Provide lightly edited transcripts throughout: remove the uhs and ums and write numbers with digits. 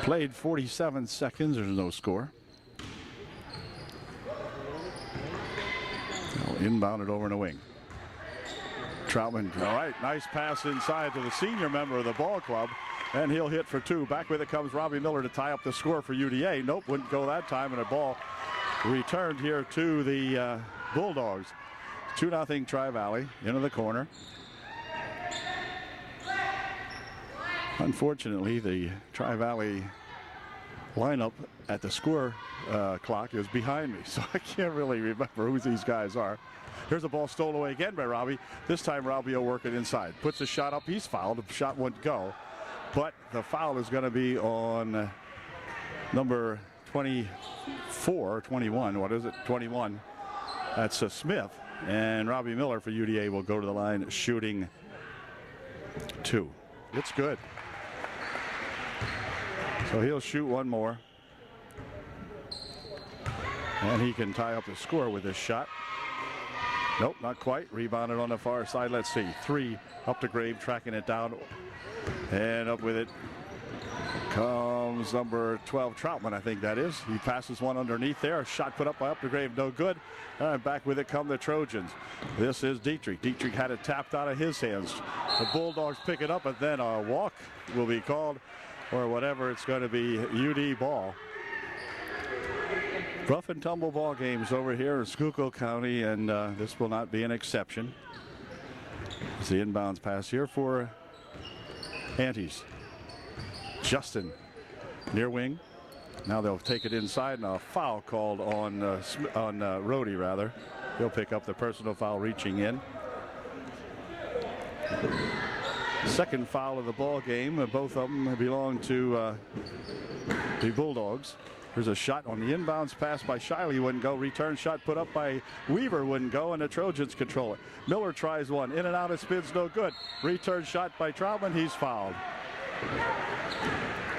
Played 47 seconds. There's no score. Inbounded over in a wing. Troutman, all right, nice pass inside to the senior member of the ball club, and he'll hit for two. Back with it comes Robbie Miller to tie up the score for UDA. Nope, wouldn't go that time, and a ball returned here to the Bulldogs. 2-0 Tri-Valley into the corner. Unfortunately, the Tri-Valley lineup at the score clock is behind me, so I can't really remember who these guys are. Here's a ball stolen away again by Robbie. This time Robbie will work it inside. Puts a shot up. He's fouled. The shot wouldn't go. But the foul is going to be on number 24, 21. What is it? 21. That's Smith. And Robbie Miller for UDA will go to the line shooting two. It's good. So he'll shoot one more. And he can tie up the score with this shot. Nope, not quite. Rebounded on the far side. Let's see. Three up to Grave, tracking it down. And up with it comes number 12, Troutman, I think that is. He passes one underneath there. A shot put up by Updegrave, no good. And back with it come the Trojans. This is Dietrich. Dietrich had it tapped out of his hands. The Bulldogs pick it up, and then a walk will be called, or whatever. It's going to be UD ball. Rough and tumble ball games over here in Schuylkill County, and this will not be an exception. It's the inbounds pass here for Antes. Justin near wing. Now they'll take it inside, and a foul called on Rhodey, rather. He'll pick up the personal foul reaching in. Second foul of the ball game. Both of them belong to the Bulldogs. There's a shot on the inbounds pass by Shiley, wouldn't go. Return shot put up by Weaver, wouldn't go, and the Trojans control it. Miller tries one, in and out, it spins, no good. Return shot by Troutman, he's fouled.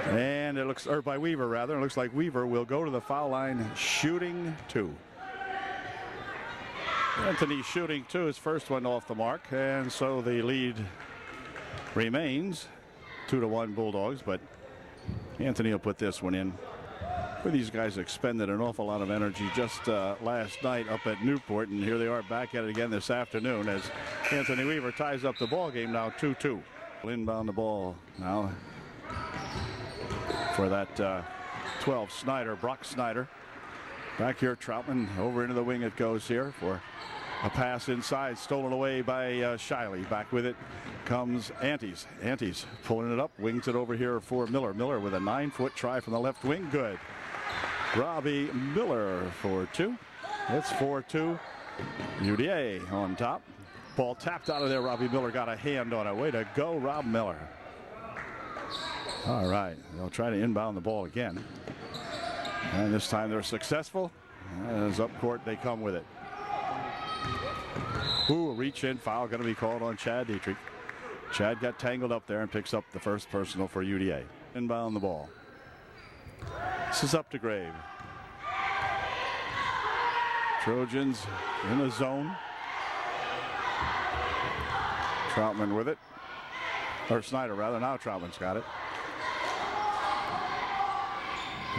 And it looks, or by Weaver rather, it looks like Weaver will go to the foul line shooting two. Anthony shooting two, his first one off the mark, and so the lead remains 2-1 Bulldogs, but Anthony will put this one in. These guys expended an awful lot of energy just last night up at Newport, and here they are back at it again this afternoon as Anthony Weaver ties up the ball game now 2-2. Inbound the ball now for that 12 Snyder, Brock Snyder. Back here, Troutman over into the wing it goes here for a pass inside, stolen away by Shiley. Back with it comes Antes. Antes pulling it up, wings it over here for Miller. Miller with a 9-foot try from the left wing, good. Robbie Miller for two. It's 4-2. UDA on top. Ball tapped out of there. Robbie Miller got a hand on it. Way to go, Rob Miller. All right, they'll try to inbound the ball again. And this time they're successful. As up court, they come with it. Ooh, a reach in foul going to be called on Chad Dietrich. Chad got tangled up there and picks up the first personal for UDA. Inbound the ball. This is up to Grave. Trojans in the zone. Troutman with it. Or Snyder rather. Now Troutman's got it.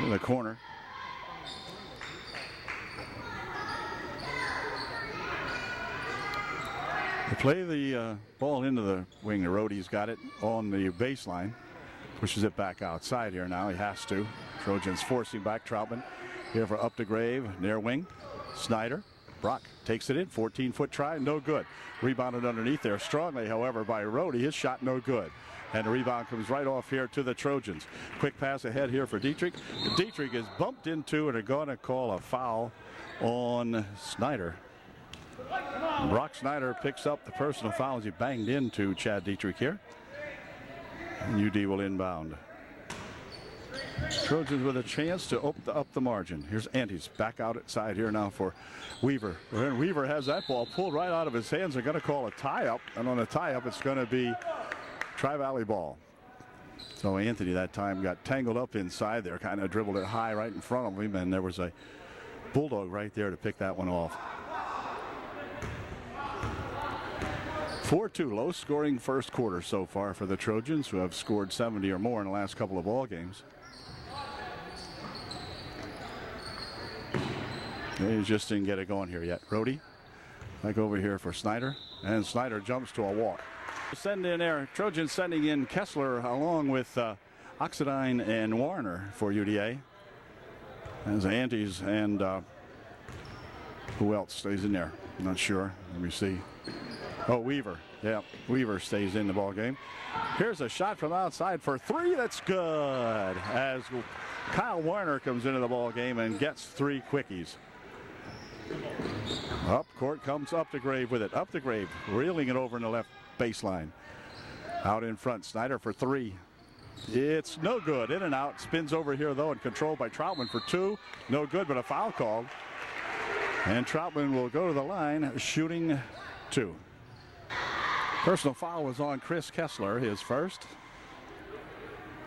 In the corner. They play the ball into the wing. The Rhodey's got it on the baseline. Pushes it back outside here now. He has to. Trojans forcing back Troutman. Here for up to Grave. Near wing. Snyder. Brock takes it in. 14-foot try. No good. Rebounded underneath there strongly, however, by Rhodey. His shot no good. And the rebound comes right off here to the Trojans. Quick pass ahead here for Dietrich. Dietrich is bumped into and are going to call a foul on Snyder. Brock Snyder picks up the personal foul as he banged into Chad Dietrich here. And UD will inbound. Trojans with a chance to up the margin. Here's Antes back outside here now for Weaver. And Weaver has that ball pulled right out of his hands. They're going to call a tie-up. And on a tie-up, it's going to be Tri-Valley ball. So Anthony that time got tangled up inside there, kind of dribbled it high right in front of him, and there was a Bulldog right there to pick that one off. 4-2, low scoring first quarter so far for the Trojans, who have scored 70 or more in the last couple of ball games. They just didn't get it going here yet. Rohde back over here for Snyder, and Snyder jumps to a walk. Send in there. Trojan sending in Kessler along with Oxidine and Warner for UDA. As Antes and who else stays in there? I'm not sure. Let me see. Oh, Weaver. Yeah, Weaver stays in the ball game. Here's a shot from outside for three. That's good. As Kyle Warner comes into the ball game and gets three quickies. Up court comes Updegrave with it. Updegrave reeling it over in the left baseline. Out in front, Snyder for three. It's no good. In and out. Spins over here, though, and controlled by Troutman for two. No good, but a foul called. And Troutman will go to the line, shooting two. Personal foul was on Chris Kessler, his first.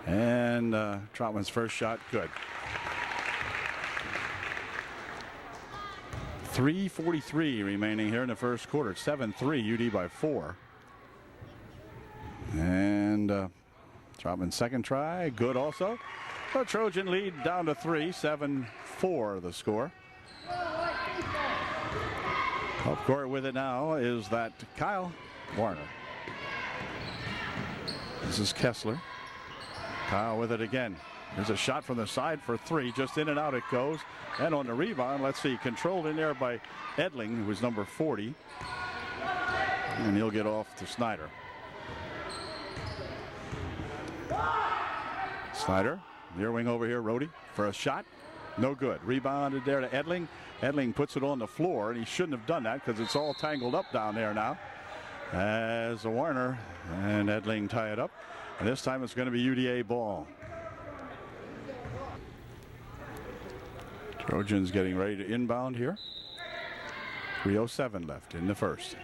And Troutman's first shot, good. 3:43 remaining here in the first quarter. 7-3, UD by 4. And Troutman's second try, good also. The Trojan lead down to 3, 7-4 the score. Up court with it now is that Kyle Warner. This is Kessler. Kyle with it again. There's a shot from the side for three. Just in and out it goes. And on the rebound, let's see, controlled in there by Edling, who was number 40. And he'll get off to Snyder. Snyder, near wing over here, Rohde for a shot. No good. Rebounded there to Edling. Edling puts it on the floor, and he shouldn't have done that because it's all tangled up down there now. As a Warner and Edling tie it up. And this time it's going to be UDA ball. Trojans getting ready to inbound here. 3:07 left in the first.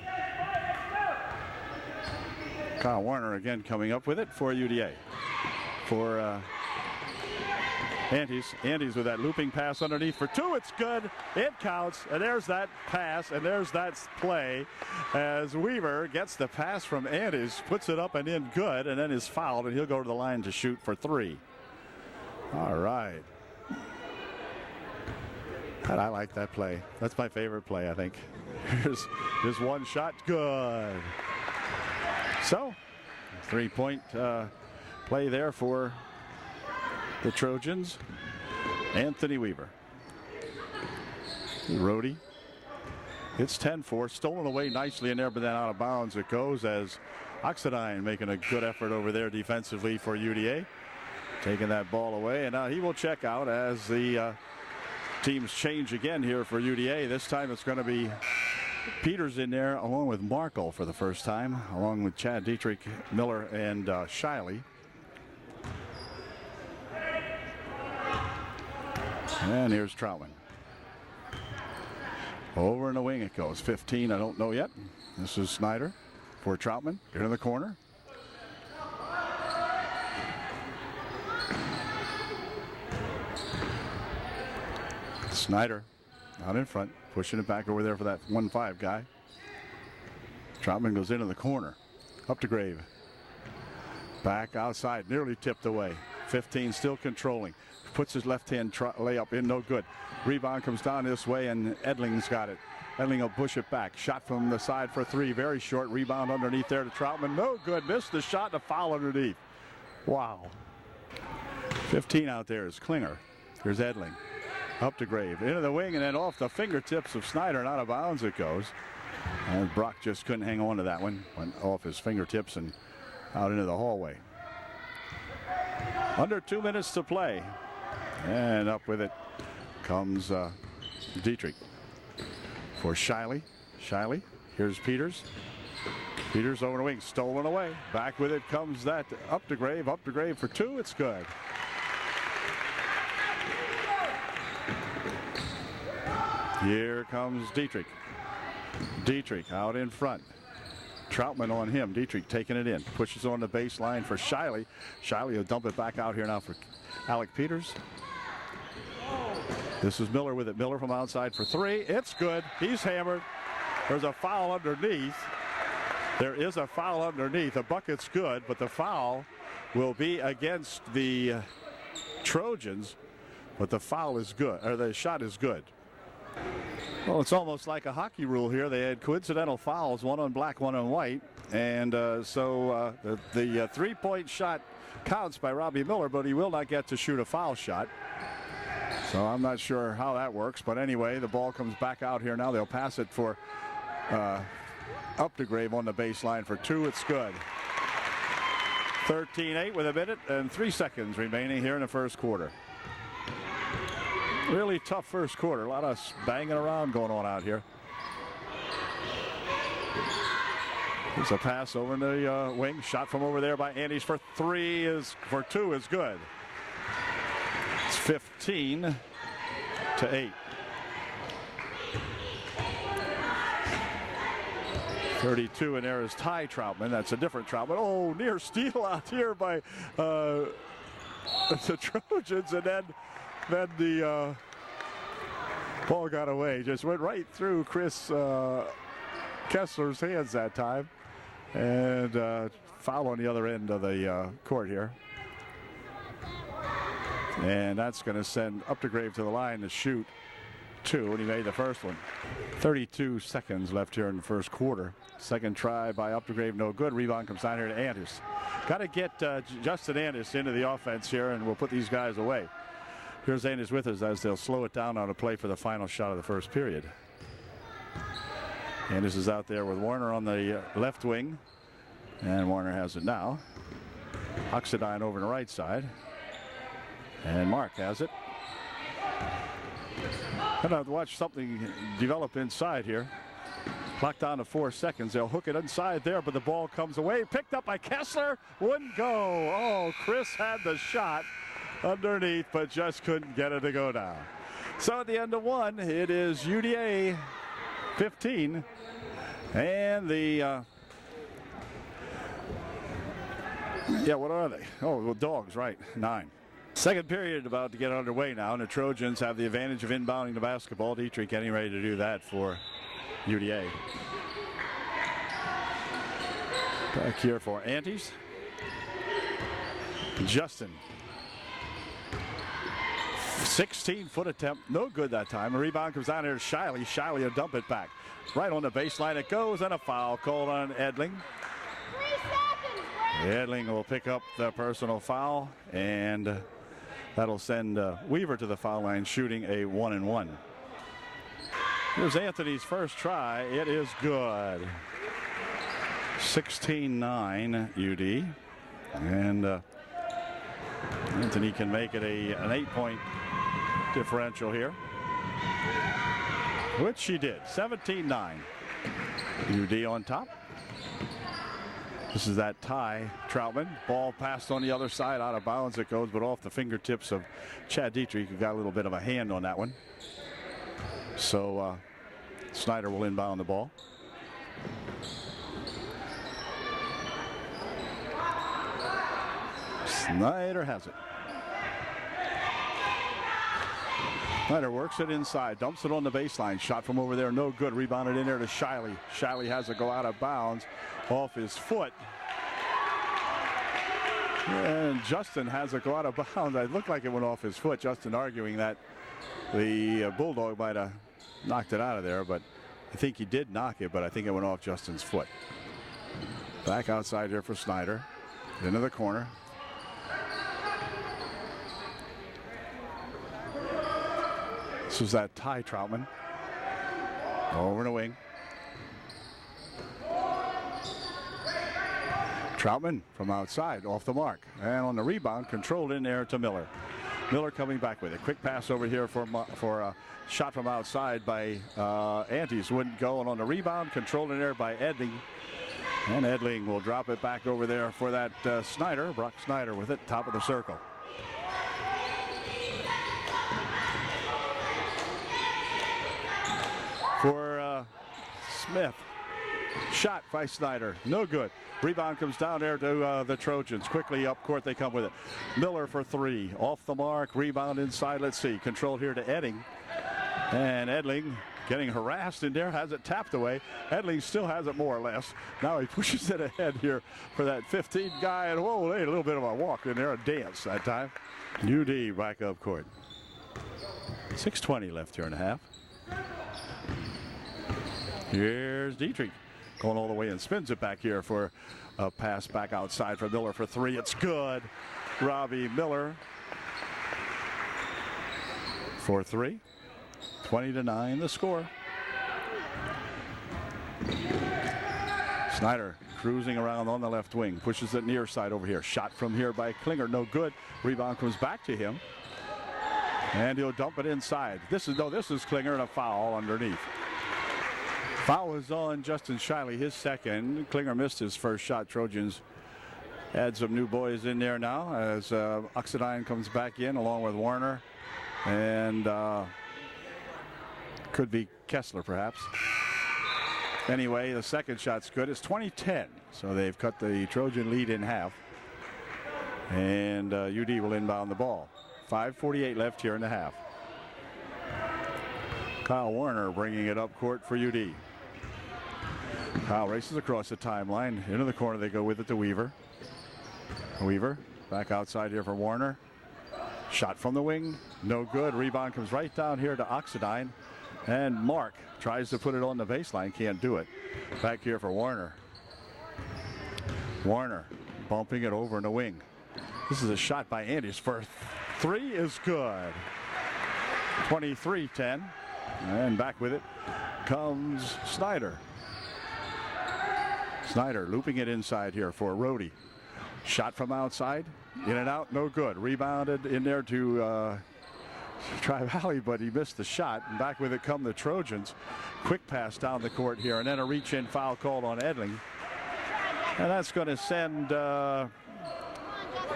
Kyle Warner again coming up with it for UDA. For Antes with that looping pass underneath for two. It's good. It counts. And there's that pass. And there's that play as Weaver gets the pass from Antes, puts it up and in good, and then is fouled, and he'll go to the line to shoot for three. All right. And I like that play. That's my favorite play, I think. Here's one shot. Good. So, 3-point play there for the Trojans. Anthony Weaver. Rohde. It's 10-4. Stolen away nicely in there, but then out of bounds it goes as Oxidine making a good effort over there defensively for UDA. Taking that ball away, and now he will check out as the teams change again here for UDA. This time it's going to be Peters in there along with Markle for the first time, along with Chad Dietrich, Miller, and Shiley. And here's Troutman. Over in the wing it goes. 15, I don't know yet. This is Snyder for Troutman. Here in the corner. Snyder out in front, pushing it back over there for that 1-5 guy. Troutman goes into the corner. Updegrave. Back outside, nearly tipped away. 15 still controlling. Puts his left-hand layup in, no good. Rebound comes down this way, and Edling's got it. Edling will push it back. Shot from the side for three, very short. Rebound underneath there to Troutman, no good. Missed the shot, and a foul underneath. Wow. 15 out there is Klinger. Here's Edling. Updegrave into the wing, and then off the fingertips of Snyder, and out of bounds it goes. And Brock just couldn't hang on to that one. Went off his fingertips and out into the hallway. Under 2 minutes to play. And up with it comes Dietrich for Shiley. Shiley, here's Peters. Peters over the wing, stolen away. Back with it comes that Updegrave. Updegrave for two, it's good. Here comes Dietrich. Dietrich out in front. Troutman on him. Dietrich taking it in. Pushes on the baseline for Shiley. Shiley will dump it back out here now for Alec Peters. This is Miller with it. Miller from outside for three. It's good. He's hammered. There's a foul underneath. There is a foul underneath. The bucket's good, but the foul will be against the Trojans. But the foul is good, or the shot is good. Well, it's almost like a hockey rule here. They had coincidental fouls, one on black, one on white. And so the three-point shot counts by Robbie Miller, but he will not get to shoot a foul shot. So I'm not sure how that works. But anyway, the ball comes back out here now. They'll pass it for Updegrave on the baseline for two. It's good. 13-8 with a minute and 3 seconds remaining here in the first quarter. Really tough first quarter. A lot of banging around going on out here. There's a pass over in the wing. Shot from over there by Andes for two is good. It's 15-8. 32, and there is Ty Troutman. That's a different Troutman. Oh, near steal out here by the Trojans, and then the ball got away. Just went right through Chris Kessler's hands that time, and foul on the other end of the court here. And that's going to send Updegrave to the line to shoot two, and he made the first one. 32 seconds left here in the first quarter. Second try by Updegrave, no good. Rebound comes down here to Andis. Got to get Justin Andis into the offense here, and we'll put these guys away. Here's Andis with us as they'll slow it down on a play for the final shot of the first period. Andis is out there with Warner on the left wing, and Warner has it now. Oxidine over on the right side, and Mark has it. Gonna have to watch something develop inside here. Clock down to 4 seconds. They'll hook it inside there, but the ball comes away. Picked up by Kessler. Wouldn't go. Oh, Chris had the shot underneath, but just couldn't get it to go down. So at the end of one, it is UDA 15, and the what are they? Oh, well, Dogs, right? 9. Second period about to get underway now, and the Trojans have the advantage of inbounding the basketball. Dietrich getting ready to do that for UDA. Back here for Antes. Justin. 16-foot attempt, no good that time. A rebound comes down here to Shiley. Shiley will dump it back. Right on the baseline it goes, and a foul called on Edling. 3 seconds. Edling will pick up the personal foul, and that'll send Weaver to the foul line shooting a 1-and-1. Here's Anthony's first try. It is good. 16-9 UD. And Anthony can make it an 8-point differential here, which she did. 17-9. UD on top. This is that Ty Troutman. Ball passed on the other side, out of bounds it goes, but off the fingertips of Chad Dietrich, who got a little bit of a hand on that one. So Snyder will inbound the ball. Snyder has it. Snyder works it inside, dumps it on the baseline. Shot from over there, no good. Rebounded in there to Shiley. Shiley has it go out of bounds off his foot. And Justin has it go out of bounds. It looked like it went off his foot. Justin arguing that the Bulldog might have knocked it out of there, but I think he did knock it, but I think it went off Justin's foot. Back outside here for Snyder. Into the corner. This is that Ty Troutman. Over in the wing. Troutman from outside, off the mark. And on the rebound, controlled in there to Miller. Miller coming back with it. Quick pass over here for a shot from outside by Antes. Wouldn't go. And on the rebound, controlled in there by Edling. And Edling will drop it back over there for that Snyder. Brock Snyder with it, top of the circle. For Smith. Shot by Snyder. No good. Rebound comes down there to the Trojans. Quickly up court they come with it. Miller for 3. Off the mark. Rebound inside. Let's see. Control here to Edding. And Edling getting harassed in there. Has it tapped away. Edling still has it more or less. Now he pushes it ahead here for that 15 guy. And whoa, they had a little bit of a walk in there. A dance that time. UD back up court. 6:20 left here in the half. Here's Dietrich going all the way and spins it back here for a pass back outside for Miller for three. It's good. Robbie Miller for three. 20-9 the score. Snyder cruising around on the left wing, pushes it near side over here. Shot from here by Klinger, no good. Rebound comes back to him, and he'll dump it inside. This is Klinger, and a foul underneath. Foul is on Justin Shiley, his second. Klinger missed his first shot. Trojans add some new boys in there now as Oxidine comes back in along with Warner, and could be Kessler perhaps. Anyway, the second shot's good. It's 20-10, so they've cut the Trojan lead in half, and UD will inbound the ball. 5:48 left here in the half. Kyle Warner bringing it up court for UD. Kyle races across the timeline. Into the corner they go with it to Weaver. Weaver back outside here for Warner. Shot from the wing, no good. Rebound comes right down here to Oxidine. And Mark tries to put it on the baseline, can't do it. Back here for Warner. Warner bumping it over in the wing. This is a shot by Andys for three is good. 23-10. And back with it comes Snyder. Snyder looping it inside here for Rhodey. Shot from outside, in and out, no good. Rebounded in there to Tri-Valley, but he missed the shot. And back with it come the Trojans. Quick pass down the court here, and then a reach-in foul called on Edling. And that's going to send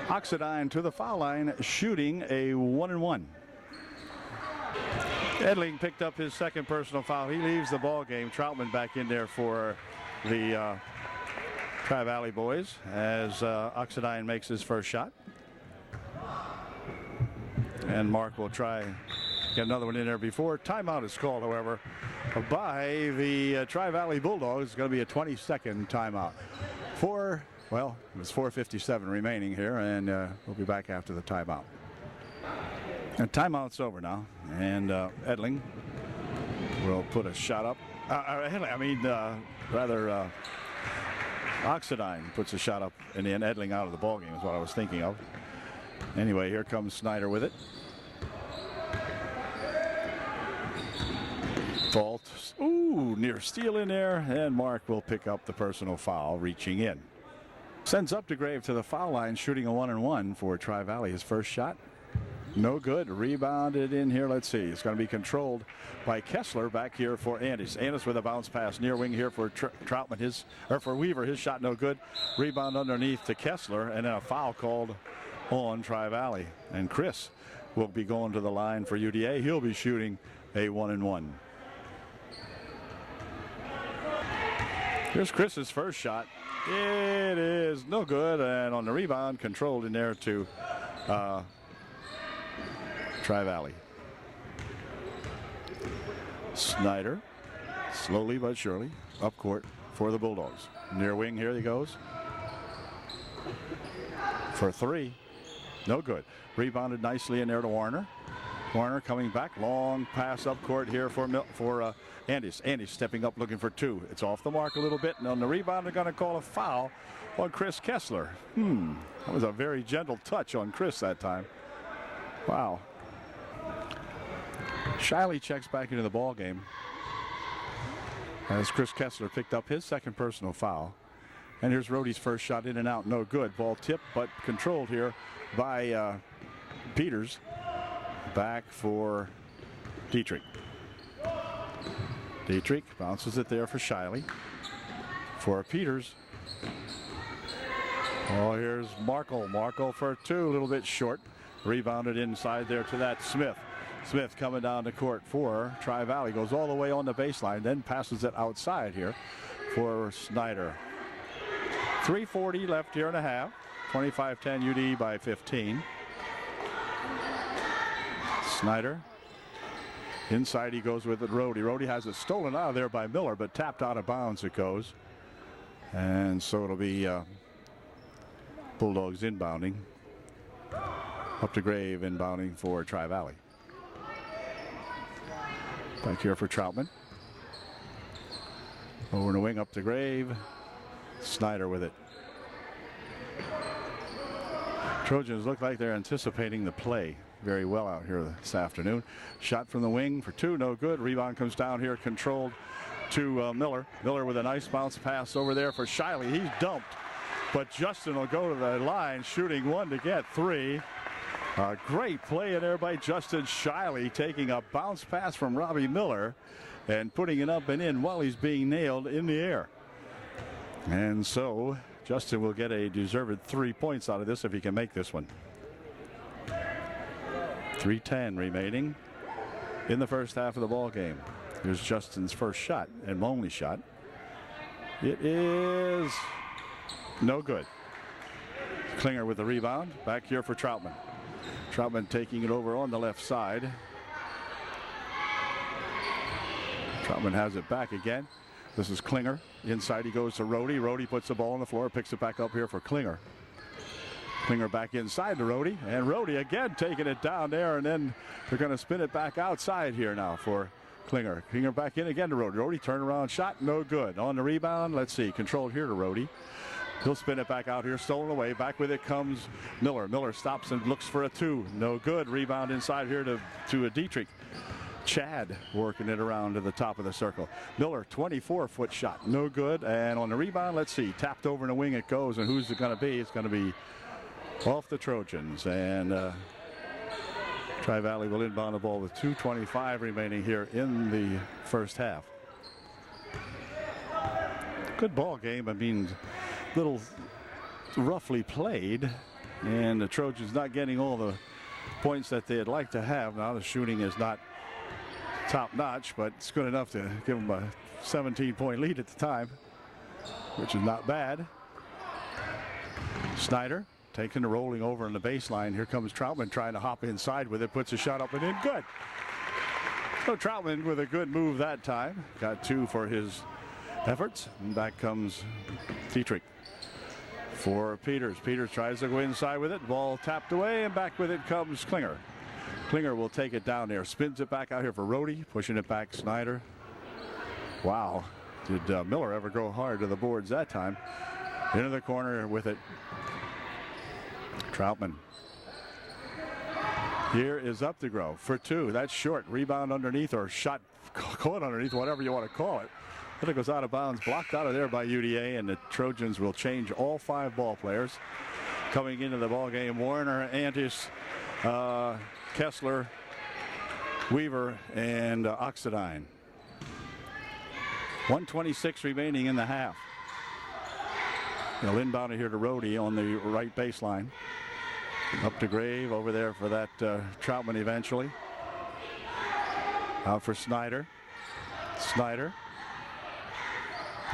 Oxidine to the foul line, shooting a 1-and-1. Edling picked up his second personal foul. He leaves the ball game. Troutman back in there for the Tri-Valley boys as Oxidine makes his first shot. And Mark will try get another one in there before. Timeout is called, however, by the Tri-Valley Bulldogs. It's going to be a 20-second timeout. It was 4:57 remaining here, and we'll be back after the timeout. And timeout's over now, and Edling will put a shot up. Oxidine puts a shot up, and then Edling out of the ballgame is what I was thinking of. Anyway, here comes Snyder with it. Fault. Ooh, near steal in there, and Mark will pick up the personal foul, reaching in. Sends Updegrave to the foul line, shooting a 1-and-1 for Tri-Valley. His first shot, no good. Rebounded in here. Let's see. It's going to be controlled by Kessler back here for Andys. Andys with a bounce pass near wing here for Troutman. For Weaver. His shot no good. Rebound underneath to Kessler, and then a foul called on Tri-Valley. And Chris will be going to the line for UDA. He'll be shooting a 1-and-1. Here's Chris's first shot. It is no good, and on the rebound, controlled in there to Tri-Valley. Snyder, slowly but surely, up court for the Bulldogs. Near wing, here he goes. For three, no good. Rebounded nicely in there to Warner. Warner coming back, long pass up court here for Andys. Andys stepping up looking for two. It's off the mark a little bit, and on the rebound they're going to call a foul on Chris Kessler. That was a very gentle touch on Chris that time. Wow. Shiley checks back into the ball game as Chris Kessler picked up his second personal foul. And here's Rhodey's first shot, in and out, no good. Ball tipped but controlled here by Peters. Back for Dietrich. Dietrich bounces it there for Shiley. For Peters. Oh, here's Markle. Markle for two, a little bit short. Rebounded inside there to that Smith. Smith coming down the court for Tri-Valley. Goes all the way on the baseline, then passes it outside here for Snyder. 3:40 left here and a half. 25-10 UD by 15. Snyder. Inside he goes with it, Rhodey. Rhodey has it stolen out of there by Miller, but tapped out of bounds it goes. And so it'll be Bulldogs inbounding. Updegrave inbounding for Tri-Valley. Back here for Troutman. Over in the wing, up to Grave. Snyder with it. Trojans look like they're anticipating the play very well out here this afternoon. Shot from the wing for two, no good. Rebound comes down here, controlled to Miller. Miller with a nice bounce pass over there for Shiley. He's dumped, but Justin will go to the line, shooting one to get three. A great play in there by Justin Shiley, taking a bounce pass from Robbie Miller and putting it up and in while he's being nailed in the air. And so Justin will get a deserved 3 points out of this if he can make this one. 3:10 remaining in the first half of the ball game. Here's Justin's first shot and only shot. It is no good. Klinger with the rebound. Back here for Troutman. Troutman taking it over on the left side. Troutman has it back again. This is Klinger. Inside he goes to Rohde. Rohde puts the ball on the floor, picks it back up here for Klinger. Klinger back inside to Rohde, and Rohde again taking it down there, and then they're going to spin it back outside here now for Klinger. Klinger back in again to Rohde. Rohde turnaround shot, no good. On the rebound, let's see, controlled here to Rohde. He'll spin it back out here, stolen away. Back with it comes Miller. Miller stops and looks for a two. No good. Rebound inside here to a Dietrich. Chad working it around to the top of the circle. Miller, 24-foot shot, no good. And on the rebound, let's see, tapped over in the wing it goes. And who's it going to be? It's going to be off the Trojans. And Tri-Valley will inbound the ball with 2:25 remaining here in the first half. Good ball game. I mean, little roughly played, and the Trojans not getting all the points that they'd like to have. Now the shooting is not top notch, but it's good enough to give them a 17-point lead at the time, which is not bad. Snyder taking the rolling over on the baseline. Here comes Troutman trying to hop inside with it, puts a shot up and in, good. So Troutman with a good move that time, got two for his efforts, and back comes Dietrich for Peters. Peters tries to go inside with it, ball tapped away, and back with it comes Klinger. Klinger will take it down there, spins it back out here for Rohde, pushing it back Snyder. Wow, did Miller ever go hard to the boards that time? Into the corner with it, Troutman. Here is Updegrove for two. That's short. Rebound underneath, or shot caught underneath, whatever you want to call it. But it goes out of bounds, blocked out of there by UDA, and the Trojans will change all five ball players coming into the ball game. Warner, Antis, Kessler, Weaver, and Oxidine. 1:26 remaining in the half. They'll inbound it here to Rohde on the right baseline. Up to Grave over there for that Troutman eventually. Out for Snyder. Snyder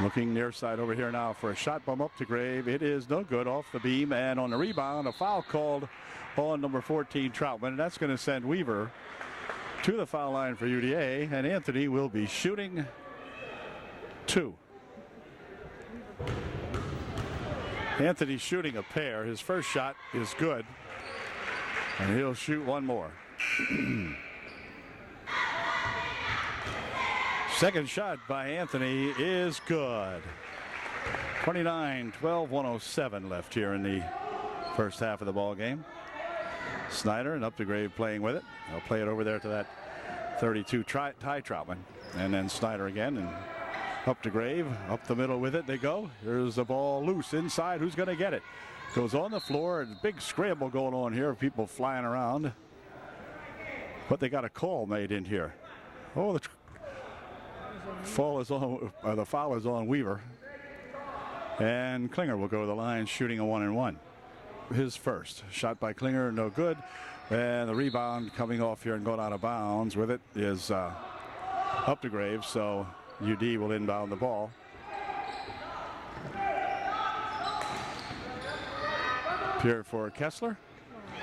looking near side over here now for a shot bump up to Grave. It is no good, off the beam, and on the rebound, a foul called on number 14 Troutman, and that's going to send Weaver to the foul line for UDA, and Anthony will be shooting two. Anthony's shooting a pair. His first shot is good, and he'll shoot one more. Second shot by Anthony is good. 29-12, 107 left here in the first half of the ball game. Snyder and Updegrave playing with it. They'll play it over there to that 32 Ty Troutman, and then Snyder again, and Updegrave up the middle with it. They go. There's the ball loose inside. Who's going to get it? Goes on the floor, and big scramble going on here. People flying around, but they got a call made in here. Oh, the foul is on Weaver, and Klinger will go to the line shooting a 1-and-1. His first shot by Klinger, no good, and the rebound coming off here and going out of bounds with it is Updegrave, so UD will inbound the ball. Here for Kessler.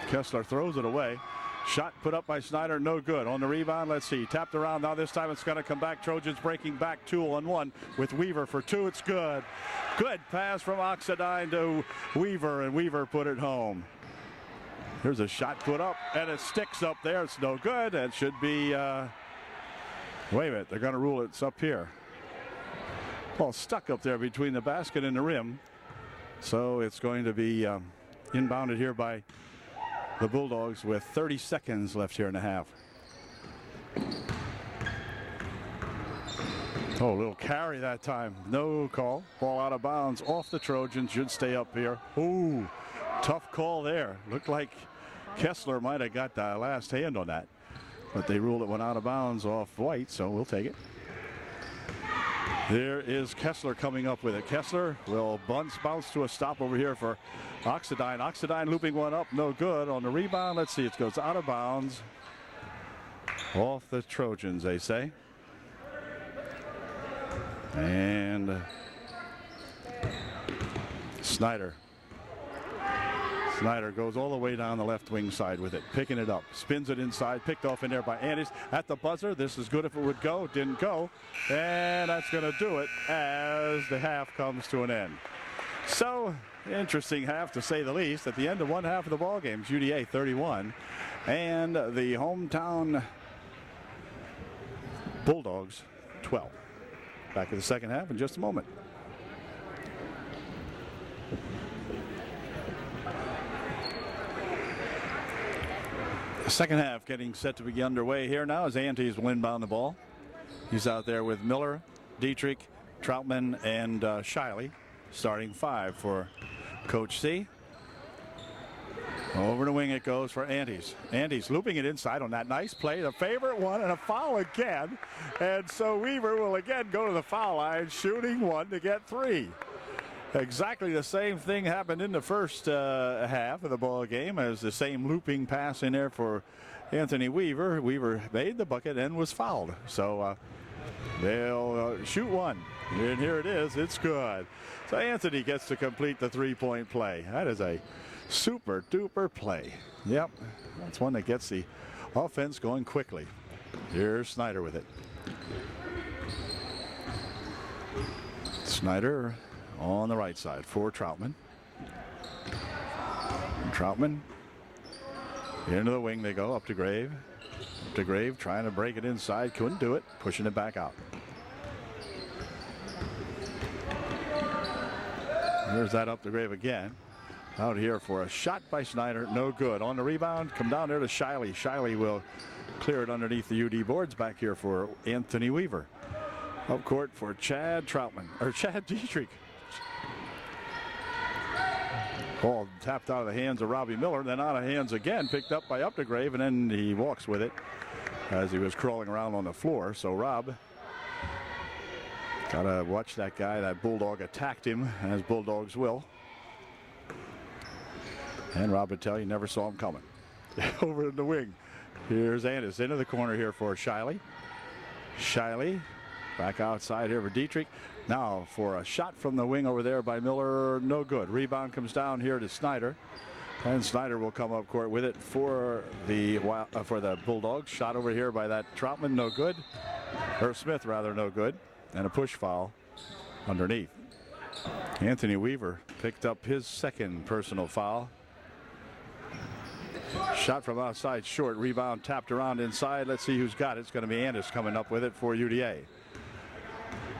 Kessler throws it away. Shot put up by Snyder, no good. On the rebound, let's see, tapped around. Now this time it's going to come back. Trojans breaking back 2-on-1 with Weaver for two. It's good. Good pass from Oxidine to Weaver, and Weaver put it home. Here's a shot put up, and it sticks up there. It's no good. It should be Wait a minute, they're going to rule it's up here. Ball stuck up there between the basket and the rim. So it's going to be inbounded here by the Bulldogs with 30 seconds left here in the half. Oh, a little carry that time. No call. Ball out of bounds off the Trojans. Should stay up here. Ooh, tough call there. Looked like Kessler might have got the last hand on that. But they ruled it went out of bounds off White, so we'll take it. There is Kessler coming up with it. Kessler will bounce to a stop over here for Oxidine. Oxidine looping one up. No good. On the rebound, let's see. It goes out of bounds. Off the Trojans, they say. And Snyder goes all the way down the left wing side with it, picking it up, spins it inside, picked off in there by Andis at the buzzer. This is good if it would go. Didn't go. And that's going to do it as the half comes to an end. So, interesting half to say the least. At the end of one half of the ball game, UDA 31 and the hometown Bulldogs 12. Back in the second half in just a moment. The second half getting set to be underway here now as Antes will inbound the ball. He's out there with Miller, Dietrich, Troutman, and Shiley. Starting five for Coach C. Over the wing it goes for Antes. Antes looping it inside on that nice play. The favorite one and a foul again. And so Weaver will again go to the foul line, shooting one to get three. Exactly the same thing happened in the first half of the ball game as the same looping pass in there for Anthony Weaver. Weaver made the bucket and was fouled. So they'll shoot one. And here it is. It's good. So Anthony gets to complete the three-point play. That is a super duper play. Yep, that's one that gets the offense going quickly. Here's Snyder with it. Snyder on the right side for Troutman. And Troutman into the wing they go, up to Grave. Up to Grave trying to break it inside, couldn't do it, pushing it back out. There's that up to Grave again. Out here for a shot by Snyder. No good. On the rebound, come down there to Shiley. Shiley will clear it underneath the UD boards back here for Anthony Weaver. Up court for Chad Dietrich. Ball tapped out of the hands of Robbie Miller, then out of hands again, picked up by Updegrave, and then he walks with it as he was crawling around on the floor. So Rob gotta watch that guy. That Bulldog attacked him, as Bulldogs will. And Rob would tell you never saw him coming. Over in the wing. Here's Andis into the corner here for Shiley. Shiley back outside here for Dietrich. Now for a shot from the wing over there by Miller. No good. Rebound comes down here to Snyder. And Snyder will come up court with it for the Bulldogs. Shot over here by that Troutman. No good. Or Smith rather, no good. And a push foul underneath. Anthony Weaver picked up his second personal foul. Shot from outside short. Rebound tapped around inside. Let's see who's got it. It's going to be Andis coming up with it for UDA.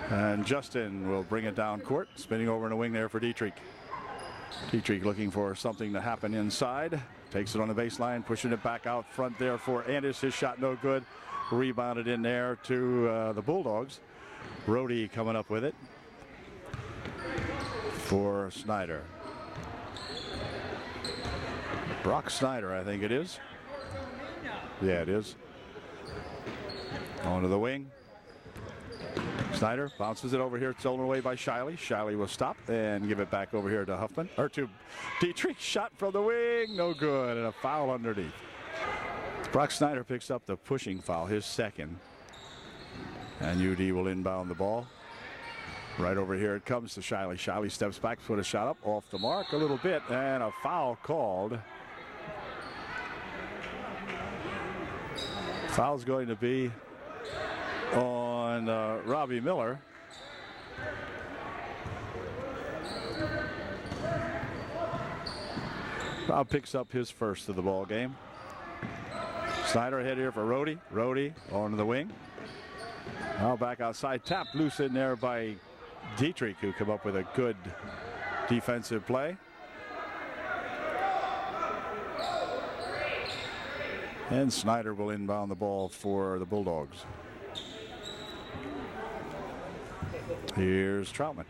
And Justin will bring it down court. Spinning over in the wing there for Dietrich. Dietrich looking for something to happen inside. Takes it on the baseline. Pushing it back out front there for Andis. His shot no good. Rebounded in there to the Bulldogs. Brody coming up with it for Snyder. Brock Snyder, I think it is. Yeah, it is. Onto the wing. Snyder bounces it over here, stolen away by Shiley. Shiley will stop and give it back over here to Huffman, or to Dietrich. Shot from the wing, no good, and a foul underneath. Brock Snyder picks up the pushing foul, his second. And UD will inbound the ball. Right over here it comes to Shiley. Shiley steps back, put a shot up, off the mark a little bit, and a foul called. Foul's going to be on Robbie Miller. Rob picks up his first of the ball game. Snyder ahead here for Rhodey. Rhodey on the wing. Now back outside, tapped loose in there by Dietrich, who came up with a good defensive play. And Snyder will inbound the ball for the Bulldogs. Here's Troutman.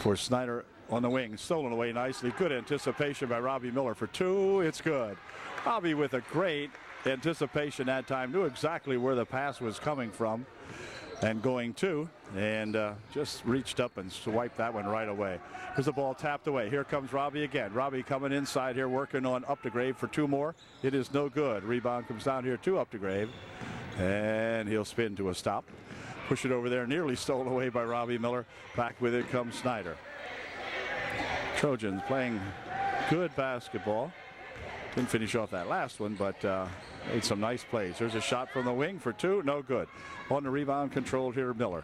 For Snyder on the wing, stolen away nicely. Good anticipation by Robbie Miller for two. It's good. Robbie with a great anticipation that time. Knew exactly where the pass was coming from and going to, and just reached up and swiped that one right away. Here's the ball tapped away. Here comes Robbie again. Robbie coming inside here, working on Updegrave for two more. It is no good. Rebound comes down here to Updegrave, and he'll spin to a stop. Push it over there, nearly stolen away by Robbie Miller. Back with it comes Snyder. Trojans playing good basketball. Didn't finish off that last one, but made some nice plays. There's a shot from the wing for two, no good. On the rebound, controlled here, Miller.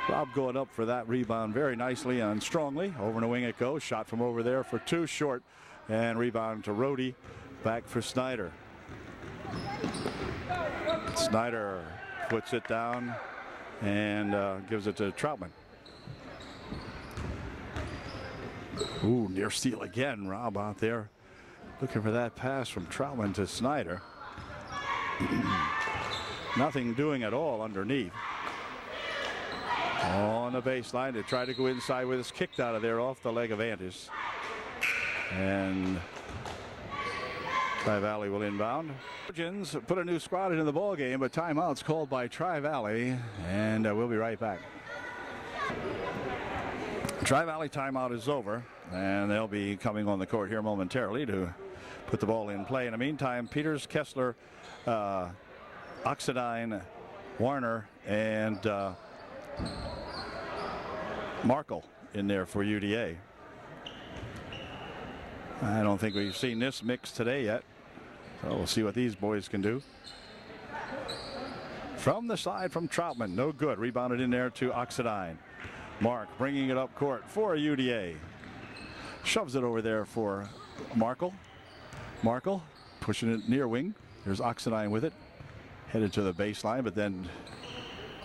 Rob going up for that rebound very nicely and strongly. Over the wing it goes. Shot from over there for two, short. And rebound to Rhodey. Back for Snyder. Snyder puts it down and gives it to Troutman. Ooh, near steal again. Rob out there looking for that pass from Troutman to Snyder. Nothing doing at all underneath. On the baseline, they try to go inside with his kicked out of there off the leg of Antis. And Tri-Valley will inbound. Trojans put a new squad into the ball game, but timeout's called by Tri-Valley, and we'll be right back. Tri-Valley timeout is over, and they'll be coming on the court here momentarily to put the ball in play. In the meantime, Peters, Kessler, Oxidine, Warner, and Markle in there for UDA. I don't think we've seen this mix today yet, so we'll see what these boys can do. From the side from Troutman, no good. Rebounded in there to Oxidine. Mark bringing it up court for UDA. Shoves it over there for Markle. Markle pushing it near wing. There's Oxidine with it. Headed to the baseline, but then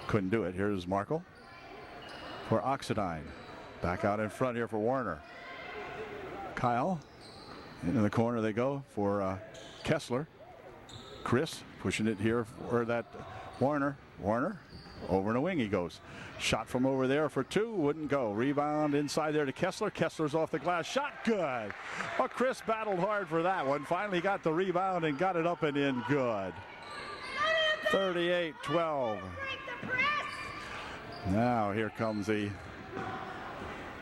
couldn't do it. Here's Markle for Oxidine. Back out in front here for Warner. Kyle. Into the corner they go for Kessler. Chris pushing it here for that Warner. Warner over in the wing he goes. Shot from over there for two. Wouldn't go. Rebound inside there to Kessler. Kessler's off the glass. Shot good. Well, Chris battled hard for that one. Finally got the rebound and got it up and in good. 38-12. Now here comes the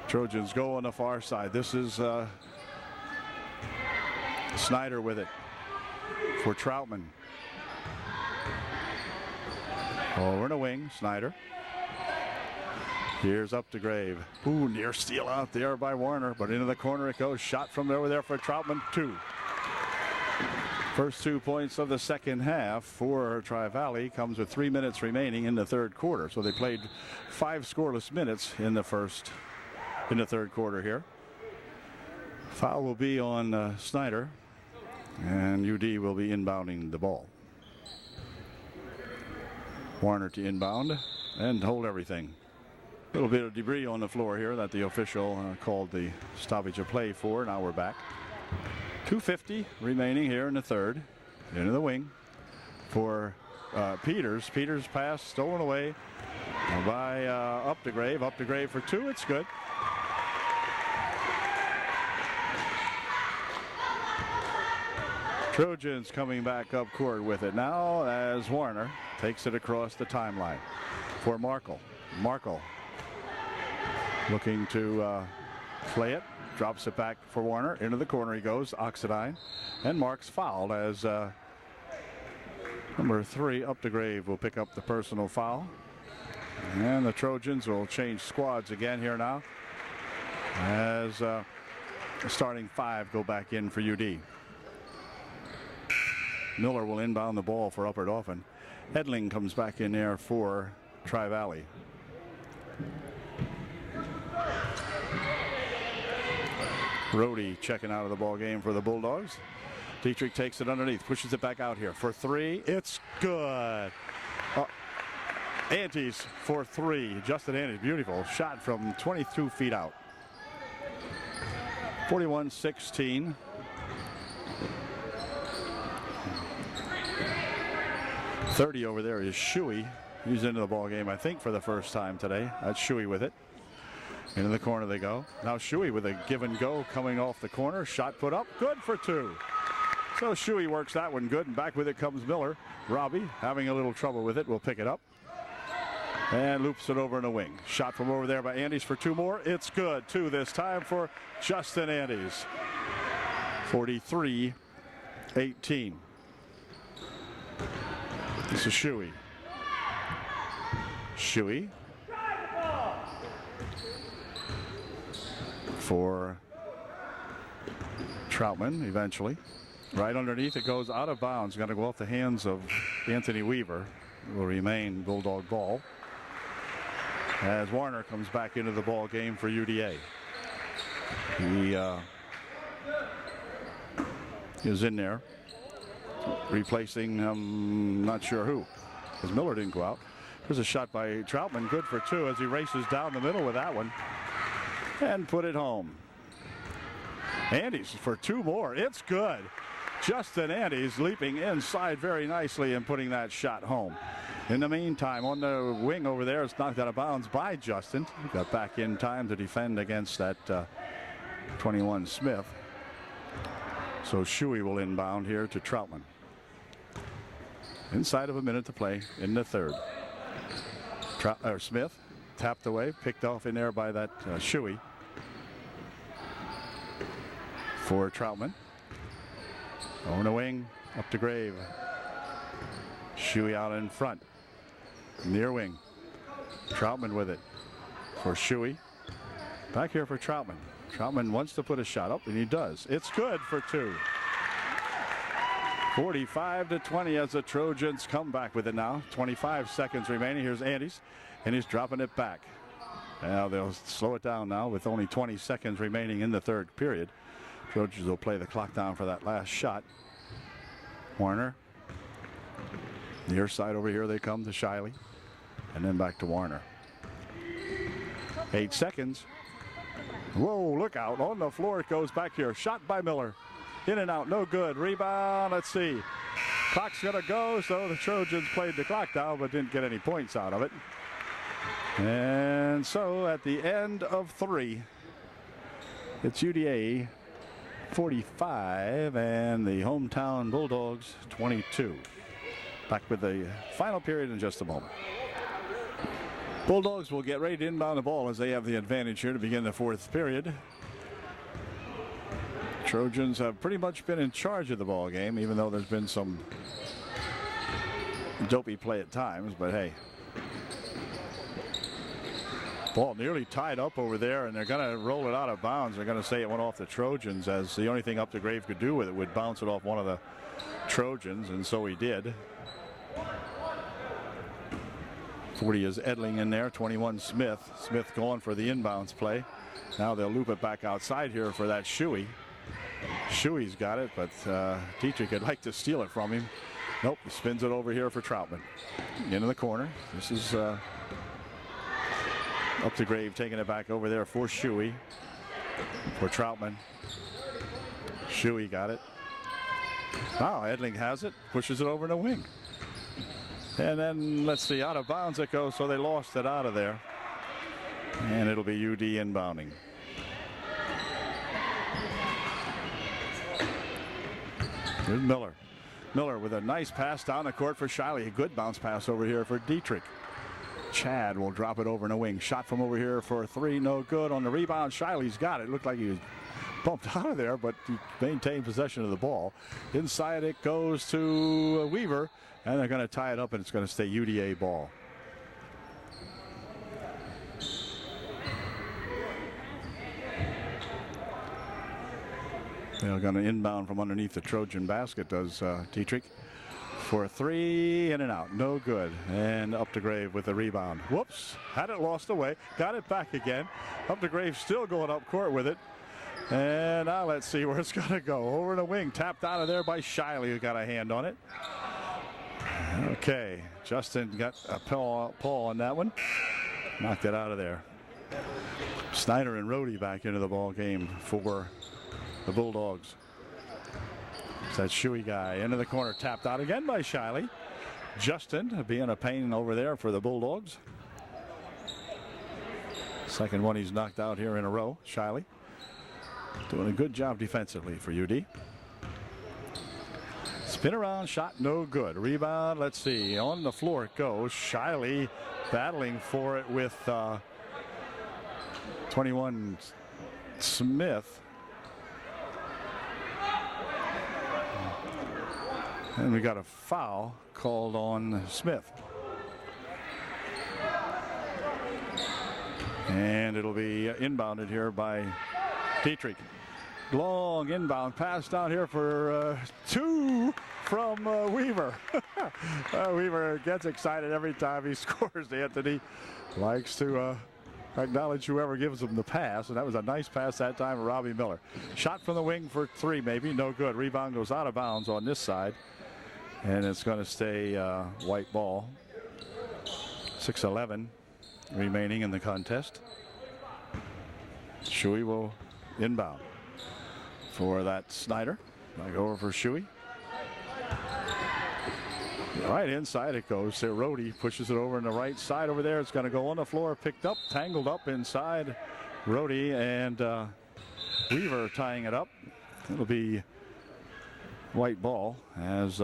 Trojans go on the far side. This is Snyder with it for Troutman. Over in the wing, Snyder. Here's Updegrave. Ooh, near steal out there by Warner, but into the corner it goes. Shot from over there for Troutman, two. First 2 points of the second half for Tri-Valley comes with 3 minutes remaining in the third quarter. So they played 5 scoreless minutes in the third quarter here. Foul will be on Snyder, and UD will be inbounding the ball. Warner to inbound and hold everything. A little bit of debris on the floor here that the official called the stoppage of play for. Now we're back. 2:50 remaining here in the third. Into the wing for Peters. Peters pass stolen away by Updegrave. Updegrave for two. It's good. Trojans coming back up court with it now as Warner takes it across the timeline for Markle. Markle looking to play it. Drops it back for Warner. Into the corner he goes. Oxidine. And Mark's fouled as number 3, Updegrave, will pick up the personal foul. And the Trojans will change squads again here now as the starting 5 go back in for UD. Miller will inbound the ball for Upper Dauphin. Edling comes back in there for Tri-Valley. Rhodey checking out of the ball game for the Bulldogs. Dietrich takes it underneath, pushes it back out here for three. It's good. Antes for three. Justin Antes, beautiful shot from 22 feet out. 41-16. .30 over there is Shuey. He's into the ball game, I think, for the first time today. That's Shuey with it. Into the corner they go. Now Shuey with a give and go coming off the corner. Shot put up. Good for two. So Shuey works that one good, and back with it comes Miller. Robbie having a little trouble with it. Will pick it up. And loops it over in a wing. Shot from over there by Andes for two more. It's good. Two this time for Justin Andes. 43-18. This is Shuey. Shuey for Troutman eventually. Right underneath it goes out of bounds. Going to go off the hands of Anthony Weaver. It will remain Bulldog ball as Warner comes back into the ball game for UDA. He is in there replacing not sure who, because Miller didn't go out. There's a shot by Troutman, good for two as he races down the middle with that one and put it home. Andes for two more. It's good. Justin Andes leaping inside very nicely and putting that shot home. In the meantime, on the wing over there, it's knocked out of bounds by Justin. He got back in time to defend against that 21 Smith. So Shuey will inbound here to Troutman. Inside of a minute to play in the third. Smith tapped away, picked off in there by that Shuey for Troutman. On the wing, up to Grave. Shuey out in front. Near wing. Troutman with it for Shuey. Back here for Troutman. Troutman wants to put a shot up, and he does. It's good for two. 45-20 as the Trojans come back with it now. 25 seconds remaining. Here's Andes, and he's dropping it back. Now they'll slow it down now with only 20 seconds remaining in the third period. Trojans will play the clock down for that last shot. Warner. Near side over here they come to Shiley, and then back to Warner. 8 seconds. Whoa, look out. On the floor it goes back here. Shot by Miller. In and out, no good. Rebound, let's see. Clock's gonna go, so the Trojans played the clock down but didn't get any points out of it. And so at the end of three, it's UDA 45 and the hometown Bulldogs 22. Back with the final period in just a moment. Bulldogs will get ready to inbound the ball as they have the advantage here to begin the fourth period. Trojans have pretty much been in charge of the ball game, even though there's been some dopey play at times, but hey. Ball nearly tied up over there, and they're going to roll it out of bounds. They're going to say it went off the Trojans, as the only thing Up to Grave could do with it would bounce it off one of the Trojans, and so he did. 40 is Edling in there, 21 Smith. Smith going for the inbounds play. Now they'll loop it back outside here for that Shuey. Shuey's got it, but Dietrich would like to steal it from him. Nope, he spins it over here for Troutman. Into the corner. This is Up to Grave taking it back over there for Shuey. For Troutman. Shuey got it. Now Edling has it, pushes it over in the wing. And then, let's see, out of bounds it goes, so they lost it out of there. And it'll be UD inbounding. Here's Miller. Miller with a nice pass down the court for Shiley. A good bounce pass over here for Dietrich. Chad will drop it over in a wing. Shot from over here for three, no good. On the rebound, Shiley's got it. Looked like he was bumped out of there, but he maintained possession of the ball. Inside it goes to Weaver, and they're going to tie it up, and it's going to stay UDA ball. They're going to inbound from underneath the Trojan basket, does Dietrich. For a three, in and out, no good. And Up to Grave with the rebound. Whoops, had it lost away, got it back again. Up to Grave still going up court with it. And now let's see where it's going to go. Over the wing, tapped out of there by Shiley, who got a hand on it. Okay, Justin got a paw on that one. Knocked it out of there. Snyder and Rohde back into the ball game for the Bulldogs. It's that Shuey guy into the corner, tapped out again by Shiley. Justin being a pain over there for the Bulldogs. Second one he's knocked out here in a row. Shiley doing a good job defensively for UD. Spin around, shot no good. Rebound, let's see, on the floor it goes. Shiley battling for it with 21 Smith. And we got a foul called on Smith. And it'll be inbounded here by Dietrich. Long inbound pass down here for two from Weaver. Weaver gets excited every time he scores. Anthony likes to acknowledge whoever gives him the pass, and that was a nice pass that time, Robbie Miller. Shot from the wing for three, maybe, no good. Rebound goes out of bounds on this side, and it's going to stay white ball. 6:11 remaining in the contest. Shuey will inbound for that Snyder. Back over for Shuey. Right inside it goes. There, Rohde pushes it over on the right side over there. It's going to go on the floor, picked up, tangled up inside. Rohde and Weaver tying it up. It'll be white ball as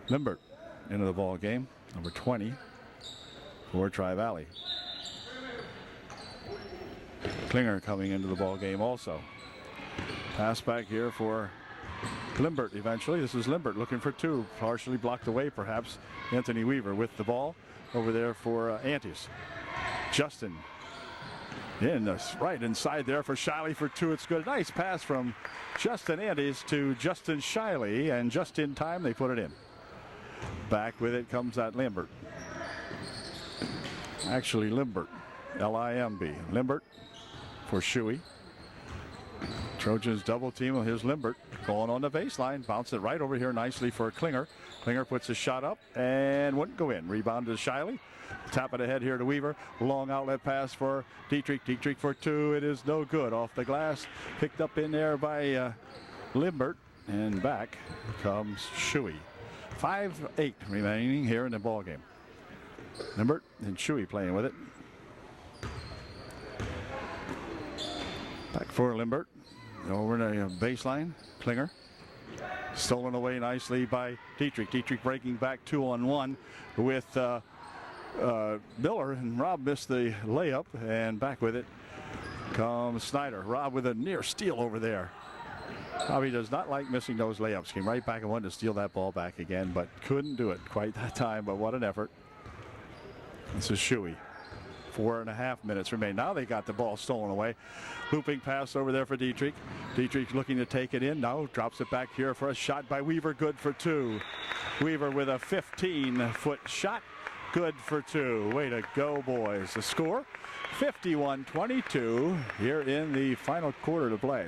Limbert into the ball game, number 20 for Tri-Valley. Klinger coming into the ball game also. Pass back here for Limbert eventually. This is Limbert looking for two. Partially blocked away perhaps. Anthony Weaver with the ball over there for Antes. Justin right inside there for Shiley for two. It's good. Nice pass from Justin Antes to Justin Shiley, and just in time they put it in. Back with it comes that Limbert. Actually Limbert. L-I-M-B. Limbert for Shuey. Trojans double team. Here's Limbert going on the baseline. Bounce it right over here nicely for Klinger. Klinger puts a shot up and wouldn't go in. Rebound to Shiley. Tap it ahead here to Weaver. Long outlet pass for Dietrich. Dietrich for two. It is no good. Off the glass. Picked up in there by Limbert. And back comes Shuey. 5:08 remaining here in the ball game. Limbert and Shuey playing with it. Back for Limbert. Over the baseline. Klinger. Stolen away nicely by Dietrich. Dietrich breaking back 2-on-1 with Miller, and Rob missed the layup, and back with it comes Snyder. Rob with a near steal over there. Robbie does not like missing those layups. Came right back and wanted to steal that ball back again, but couldn't do it quite that time, but what an effort. This is Shuey. 4.5 minutes remain. Now they got the ball stolen away. Looping pass over there for Dietrich. Dietrich looking to take it in. Now drops it back here for a shot by Weaver. Good for two. Weaver with a 15-foot shot. Good for two. Way to go, boys. The score, 51-22 here in the final quarter to play.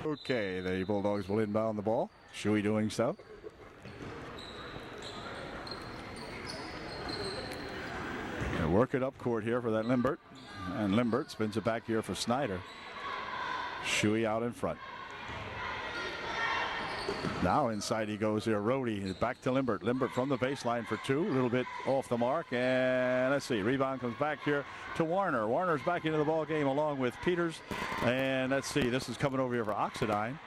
Okay, the Bulldogs will inbound the ball. Shuey doing so. Work it up court here for that Limbert. And Limbert spins it back here for Snyder. Shuey out in front. Now inside he goes here. Rohde back to Limbert. Limbert from the baseline for two. A little bit off the mark. And let's see. Rebound comes back here to Warner. Warner's back into the ball game along with Peters. And let's see. This is coming over here for Oxidine.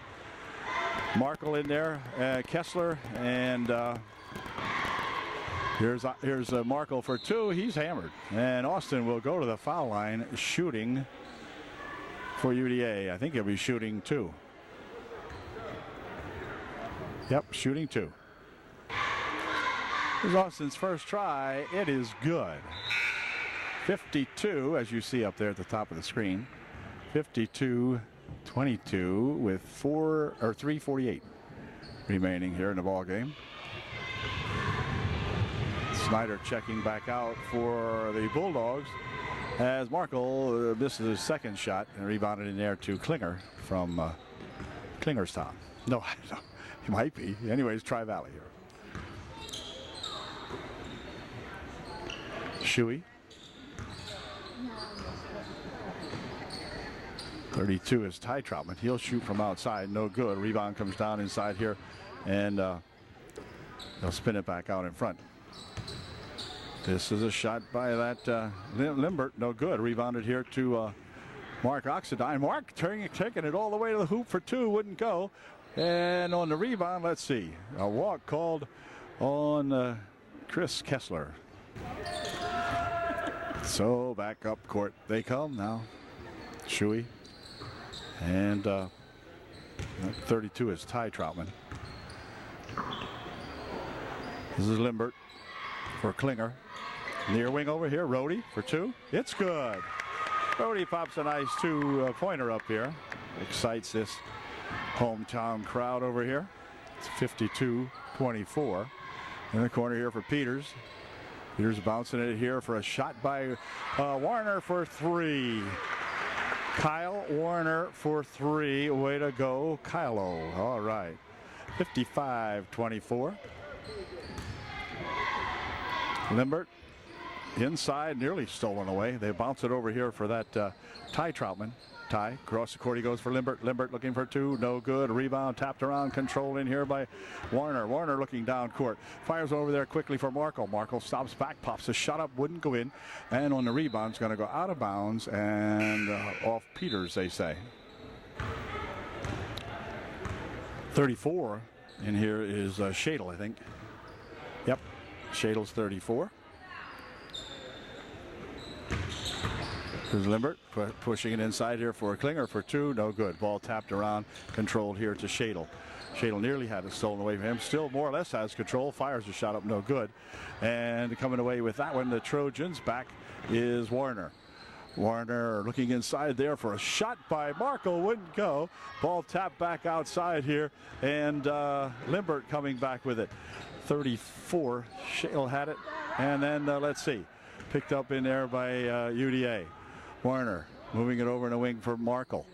Markle in there. Kessler and... Here's Markle for two. He's hammered. And Austin will go to the foul line shooting for UDA. I think he'll be shooting two. Yep, shooting two. Here's Austin's first try. It is good. 52, as you see up there at the top of the screen. 52-22 with 3:48 remaining here in the ball game. Snyder checking back out for the Bulldogs. as Markle misses his second shot and rebounded in there to Klinger from Klingerstown. No, he might be. Anyways, Tri-Valley here. Shuey. 32 is Ty Troutman. He'll shoot from outside. No good. Rebound comes down inside here, and they'll spin it back out in front. This is a shot by that Limbert. No good. Rebounded here to Mark Oxidine. Mark taking it all the way to the hoop for two. Wouldn't go. And on the rebound, let's see. A walk called on Chris Kessler. So back up court they come now. Shuey. And 32 is Ty Troutman. This is Limbert for Klinger. Near wing over here. Rhodey for two. It's good. Rhodey pops a nice two-pointer up here. Excites this hometown crowd over here. It's 52-24. In the corner here for Peters. Peters bouncing it here for a shot by Warner for three. Kyle Warner for three. Way to go, Kylo. All right. 55-24. Limbert inside, nearly stolen away. They bounce it over here for that Ty Troutman. Ty, across the court he goes for Limbert. Limbert looking for two, no good. Rebound tapped around, controlled in here by Warner. Warner looking down court. Fires over there quickly for Markle. Markle stops back, pops a shot up, wouldn't go in. And on the rebound, it's going to go out of bounds and off Peters, they say. 34 in here is Shadle, I think. Yep, Shadle's 34. Here's Limbert pushing it inside here for Klinger for two. No good. Ball tapped around, controlled here to Shadle. Shadle nearly had it stolen away from him. Still more or less has control. Fires a shot up, no good. And coming away with that one, the Trojans. Back is Warner. Warner looking inside there for a shot by Markle. Wouldn't go. Ball tapped back outside here. And Limbert coming back with it. 34. Shadle had it. And then let's see. Picked up in there by UDA. Warner moving it over in a wing for Markle.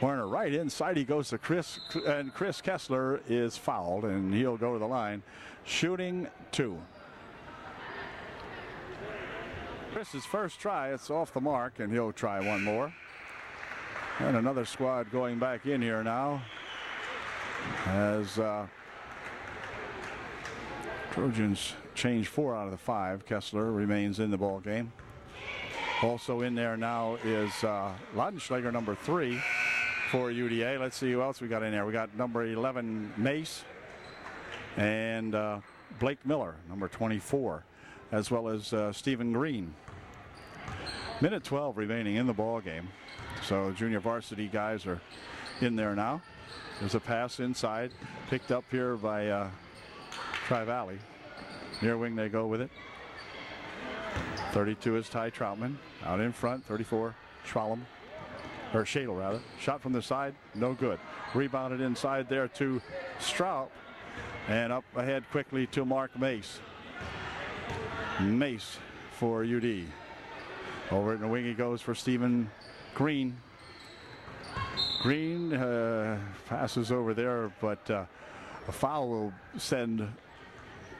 Warner right inside. He goes to Chris, and Chris Kessler is fouled, and he'll go to the line. Shooting two. Chris's first try. It's off the mark, and he'll try one more. And another squad going back in here now. As Trojans change 4 out of the 5. Kessler remains in the ball game. Also in there now is Laudenschlager, number 3 for UDA. Let's see who else we got in there. We got number 11, Mace, and Blake Miller, number 24, as well as Stephen Green. Minute 12 remaining in the ball game. So junior varsity guys are in there now. There's a pass inside, picked up here by Tri-Valley. Near wing they go with it. 32 is Ty Troutman. Out in front, 34, Schwalm. Or Shadle, rather. Shot from the side, no good. Rebounded inside there to Straub. And up ahead quickly to Mark Mace. Mace for UD. Over in the wing he goes for Stephen Green. Green passes over there, but a foul will send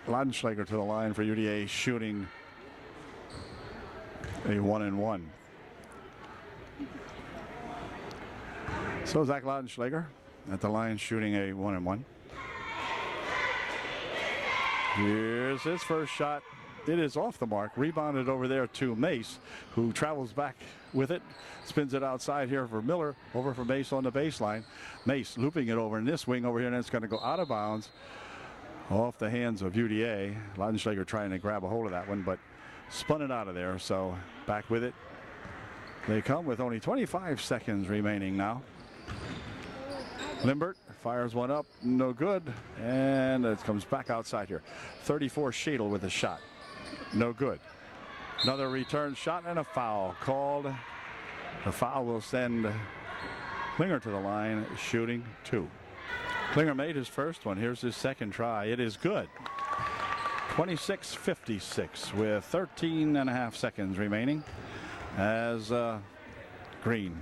Laudenschlager to the line for UDA, shooting a 1-and-1. So Zach Laudenschlager at the line shooting a 1-and-1. Here's his first shot. It is off the mark. Rebounded over there to Mace, who travels back with it. Spins it outside here for Miller. Over for Mace on the baseline. Mace looping it over in this wing over here, and it's going to go out of bounds off the hands of UDA. Laudenschlager trying to grab a hold of that one, but spun it out of there. So back with it. They come with only 25 seconds remaining now. Limbert fires one up, no good, and it comes back outside here. 34 Shadle with a shot, no good. Another return shot and a foul called. The foul will send Klinger to the line, shooting 2. Klinger made his first one. Here's his second try. It is good. 26-56 with 13 and a half seconds remaining. as Green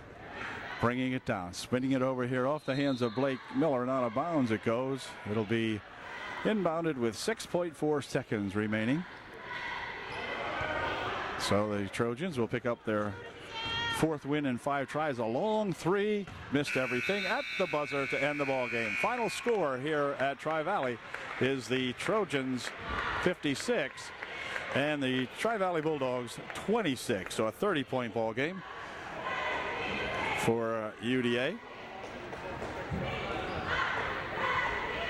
bringing it down, spinning it over here off the hands of Blake Miller, and out of bounds it goes. It'll be inbounded with 6.4 seconds remaining. So the Trojans will pick up their 4th win in 5 tries. A long 3, missed everything at the buzzer to end the ball game. Final score here at Tri-Valley is the Trojans 56 and the Tri-Valley Bulldogs 26. So a 30-point ball game for UDA.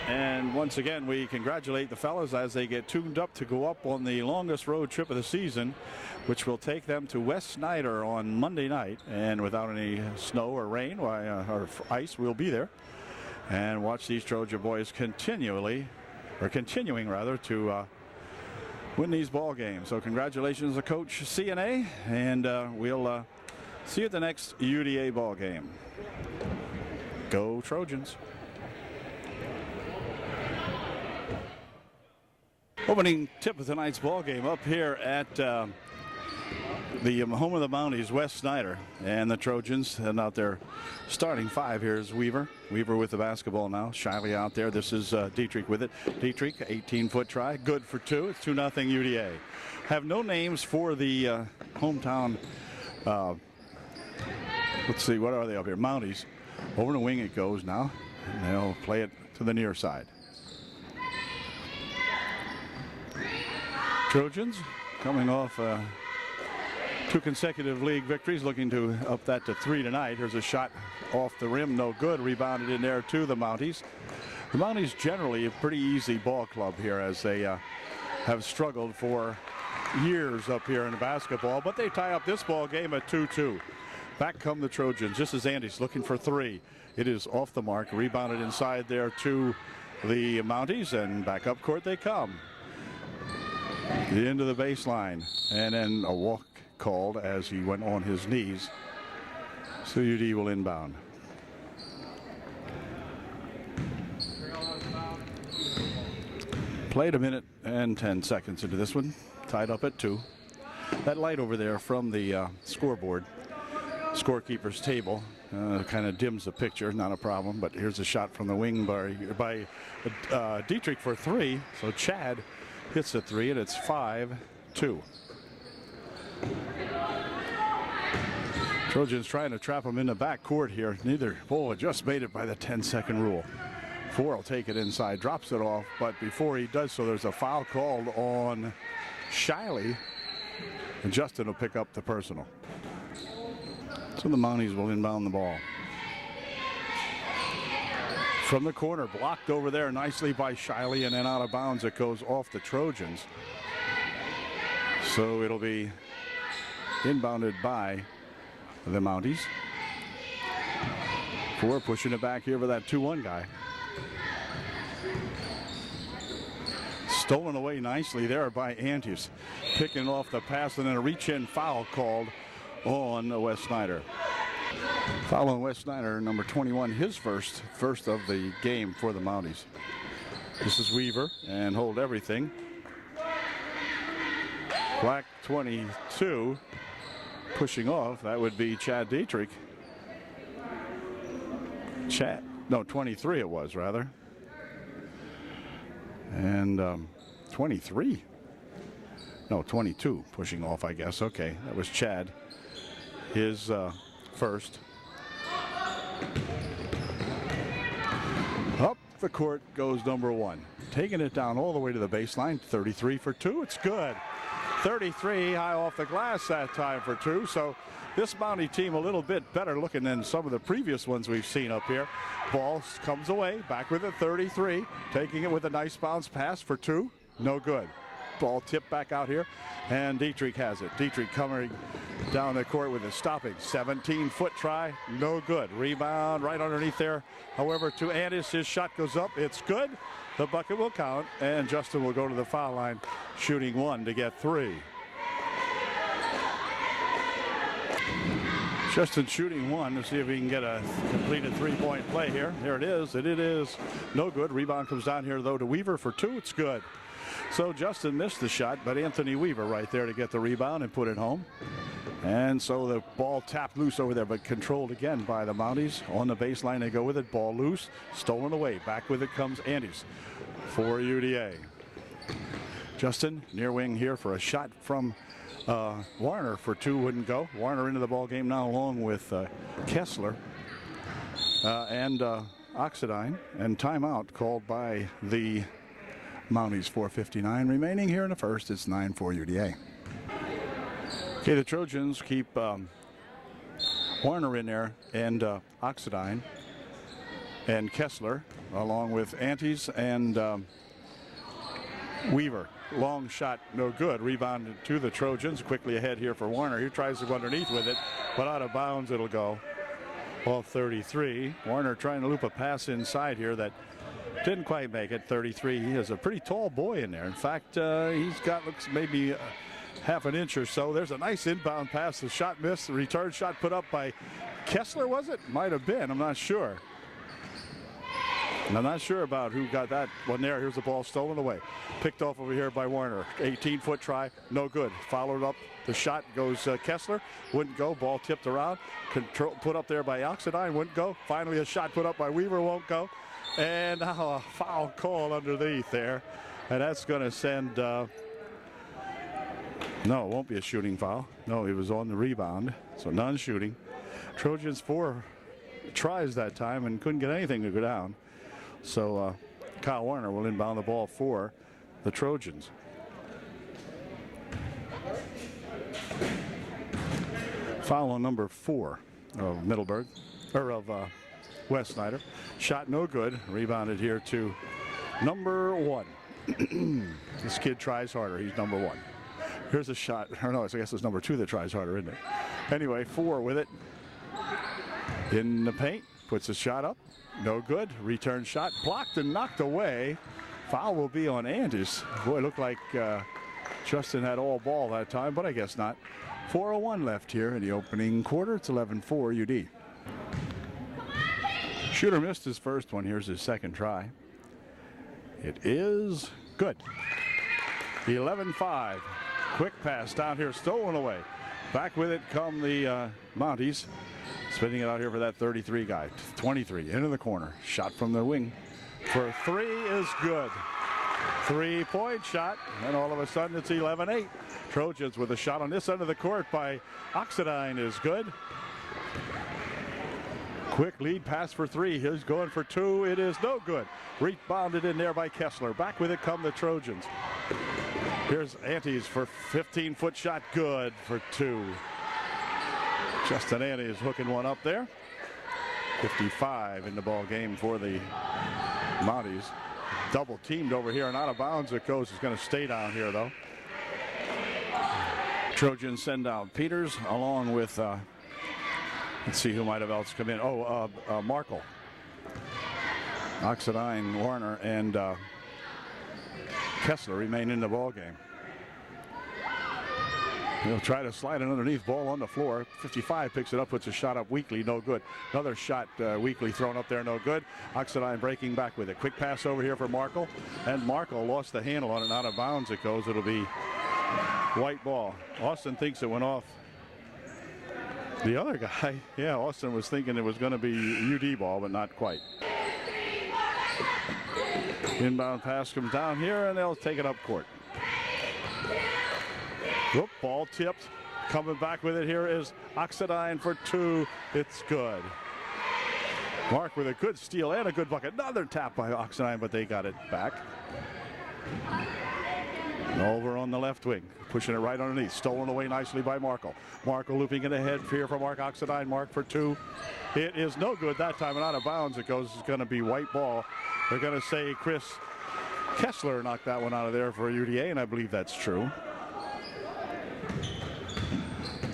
And once again, we congratulate the fellas as they get tuned up to go up on the longest road trip of the season, which will take them to West Snyder on Monday night. And without any snow or rain or ice, we'll be there and watch these Trojan boys continuing to win these ball games. So congratulations to Coach CNA, and we'll see you at the next UDA ball game. Go Trojans. Opening tip of tonight's ball game up here at the home of the Mounties, West Snyder, and the Trojans. And out there starting 5 here is Weaver. Weaver with the basketball now. Shiley out there. This is Dietrich with it. Dietrich, 18-foot try, good for 2. It's 2-0 UDA. Have no names for the hometown. Let's see, what are they up here? Mounties. Over the wing it goes now, and they'll play it to the near side. Trojans coming off 2 consecutive league victories, looking to up that to 3 tonight. Here's a shot off the rim, no good. Rebounded in there to the Mounties. The Mounties generally a pretty easy ball club here, as they have struggled for years up here in basketball, but they tie up this ball game at 2-2. Back come the Trojans. This is Andes looking for 3. It is off the mark. Rebounded inside there to the Mounties, and back up court they come. The end of the baseline, and then a walk called as he went on his knees. So UD will inbound. Played a minute and 10 seconds into this one. Tied up at 2. That light over there from the scoreboard, scorekeeper's table, kind of dims the picture. Not a problem, but here's a shot from the wing by Dietrich for 3. So Chad hits the 3, and it's 5-2. Trojans trying to trap him in the back court here. Neither ball just made it by the 10-second rule. 4 will take it inside, drops it off, but before he does so, there's a foul called on Shiley, and Justin will pick up the personal. So the Mounties will inbound the ball. From the corner, blocked over there nicely by Shiley, and then out of bounds it goes off the Trojans. So it'll be inbounded by the Mounties. 4 pushing it back here for that 2-1 guy. Stolen away nicely there by Antes. Picking off the pass, and then a reach-in foul called on West Snyder. Foul on West Snyder, number 21, his first of the game for the Mounties. This is Weaver, and hold everything. Black 22 pushing off. That would be Chad Dietrich. 23 it was, rather. And 23. No, 22 pushing off, I guess. Okay, that was Chad. His first. Up the court goes number 1. Taking it down all the way to the baseline. 33 for 2. It's good. 33 high off the glass that time for 2. So this Mountie team a little bit better looking than some of the previous ones we've seen up here. Ball comes away, back with a 33. Taking it with a nice bounce pass for 2. No good. Ball tipped back out here, and Dietrich has it. Dietrich coming down the court with a stopping 17-foot try, no good. Rebound right underneath there. However, to Andis, his shot goes up. It's good. The bucket will count, and Justin will go to the foul line, shooting 1 to get 3. Justin shooting 1 to see if he can get a completed 3-point play here. There it is. It is no good. Rebound comes down here, though, to Weaver for 2. It's good. So Justin missed the shot, but Anthony Weaver right there to get the rebound and put it home. And so the ball tapped loose over there, but controlled again by the Mounties. On the baseline, they go with it. Ball loose, stolen away. Back with it comes Andes for UDA. Justin, near wing here for a shot from Warner for two, wouldn't go. Warner into the ball game now along with Kessler and Oxidine. And timeout called by the Mounties. 4:59 remaining here in the first. It's 9-4 UDA. Okay, the Trojans keep Warner in there and Oxidine and Kessler along with Antes and Weaver. Long shot, no good. Rebounded to the Trojans. Quickly ahead here for Warner. He tries to go underneath with it, but out of bounds it'll go. Off 33. Warner trying to loop a pass inside here that didn't quite make it. 33. He is a pretty tall boy in there. In fact, he's got looks maybe half an inch or so. There's a nice inbound pass. The shot missed. The return shot put up by Kessler, was it? Might have been. I'm not sure. I'm not sure about who got that one there. Here's the ball stolen away. Picked off over here by Warner. 18-foot try. No good. Followed up. The shot goes Kessler. Wouldn't go. Ball tipped around. Control put up there by Oxidine. Wouldn't go. Finally a shot put up by Weaver. Won't go. And now a foul call underneath there. And that's going to send... No, it won't be a shooting foul. No, he was on the rebound. So non-shooting. Trojans 4 tries that time and couldn't get anything to go down. So Kyle Warner will inbound the ball for the Trojans. Foul on number 4 of Middleburg, or of West Snyder. Shot no good. Rebounded here to number 1. This kid tries harder. He's number 1. Here's a shot. Or no, I guess it's number 2 that tries harder, isn't it? Anyway, 4 with it. In the paint. Puts a shot up. No good. Return shot. Blocked and knocked away. Foul will be on Andes. Boy, it looked like Justin had all ball that time, but I guess not. 4:01 left here in the opening quarter. It's 11-4 UD. Shooter missed his first one. Here's his second try. It is good. 11-5. Quick pass down here, stolen away. Back with it come the Mounties. Spinning it out here for that 33 guy. 23 into the corner. Shot from the wing for 3 is good. 3-point shot, and all of a sudden it's 11-8. Trojans with a shot on this end of the court by Oxidine is good. Quick lead pass for 3. He's going for 2. It is no good. Rebounded in there by Kessler. Back with it come the Trojans. Here's Antes for 15-foot shot. Good for 2. Justin Antes hooking one up there. 55 in the ball game for the Mounties. Double teamed over here and out of bounds it goes. It's going to stay down here though. Trojans send out Peters along with let's see who might have else come in. Markle. Oxidine, Warner, and Kessler remain in the ball game. He'll try to slide it underneath, ball on the floor. 55 picks it up, puts a shot up weakly, no good. Another shot weakly thrown up there, no good. Oxidine breaking back with it. Quick pass over here for Markle, and Markle lost the handle on it. Out of bounds it goes. It'll be white ball. Austin thinks it went off the other guy. Yeah, Austin was thinking it was going to be UD ball, but not quite. Inbound pass comes down here, and they'll take it up court. Whoop, ball tipped. Coming back with it here is Oxidine for 2. It's good. Mark with a good steal and a good bucket. Another tap by Oxidine, but they got it back. Over on the left wing. Pushing it right underneath. Stolen away nicely by Markle. Markle looping it ahead here for Mark Oxidine. Mark for 2. It is no good that time, and out of bounds it goes. It's going to be white ball. They're going to say Chris Kessler knocked that one out of there for UDA, and I believe that's true.